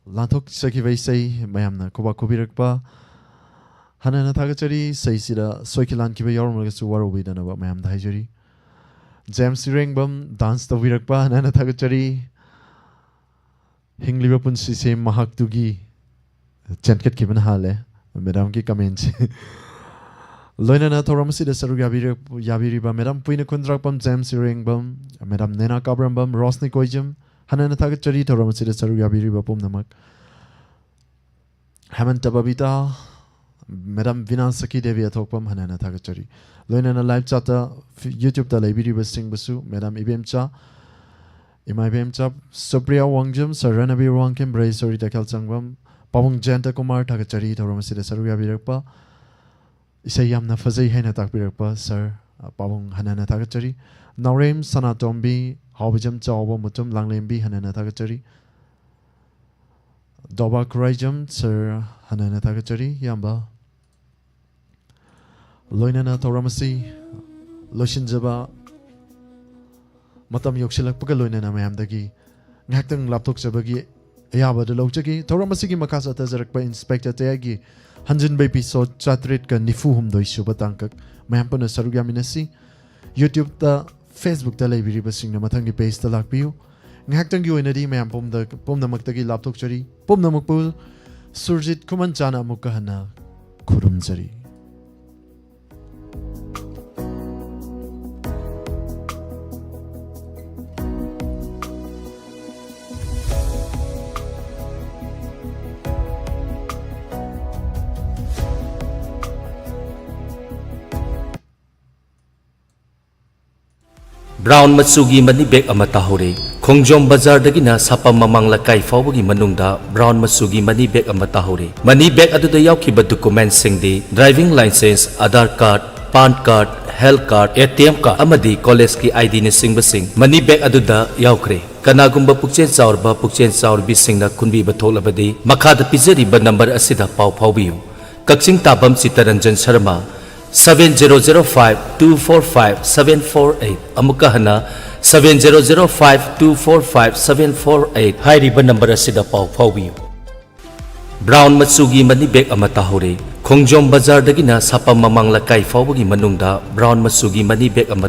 Lantok Saki Vaisei, Mayamna Koba Kobirakba Hanana Tagachari, Saisida, Soikilan Kiba Yormagas Waro Vidan about Mayam Dajari James Ringbum, Dance the Virakba, Hanana Tagachari Hinglipun Sisi Mahak Tugi Chenket Kiban Hale, Madame Ki Kamenchi Loinana Thoramasi the Saru Yabiriba, Madame Puina Kundrapam, James Ringbum, Madame Nena Kabrambam, Rosni Koijum, Hanana Tagachari, Thoramasi the Saru Yabiriba Pum Namak, Hamanta Babita, Madame Vinansaki Devi Atopam, Hanana Tagachari, Loinana Live Chata, YouTube the Libiri Sing Basu, Madame Ibemcha, Imabemcha, Supriya Wangjum, Saranabi Wangkim, Bray Sori Takal Sangwam, Pawang Janta Kumar Tagachari, Thoramasi the Saru Yabirapa. Isayamna Fazay Hena Takbirpa, Sir, Pawang Hanana Tagachari, Naurem Sanatombi, Hobijam Chawa Mutum Langlembi, Hanana Tagachari, Doba Kurajam, Sir Hanana Tagachari, Yamba Loinana Thoramasi, Loshinjaba Matam Yokshilak Pukaloinana Mayamdagi, Naktan Laptok Sabagi, Yaba the Lochaki, Thoramasiki Makasa Tazarakba Inspector Teagi. Hanjin by episode chatrit ka nifuhum doi subatangkak mayam na sarugya minasi YouTube ta Facebook ta library basing na matangi page ta lakpiu nghaktang gi oinadi mayam pom na magtagi laptop chari pom na magpul surjit kuman chana mukahana kurum chari Brown Matsugi Mani Bag Amatahore, Kongjom Bazar Dagina, Sapa Mamang Lakai Fawagi Manungda, Brown Matsugi Mani Bag Amatahore. Mani Bag Adu the Yaukiba documents sing the driving license, Aadhaar card, PAN card, health card, ATM card, Amadi, college ki ID ni sing basing. Mani Bag Adu da Yaukre. Kanagumba Pukchen Saurba, Pukchen Saur Bising na Kunbi Batol Abadi, Makada Pizari ba number Asida Pau Paubiu. Kaksing Tabam Sitaranjan Sharma, 7005245748 amuka hana 7005245748 hairiba number asida pau phaubiyu Brown Matsugi Money Bag Amata Hore Khongjom Bazar Dagina Sapa Mamang Lakai Fawagi Manungda Brown Matsugi Money Bag Amata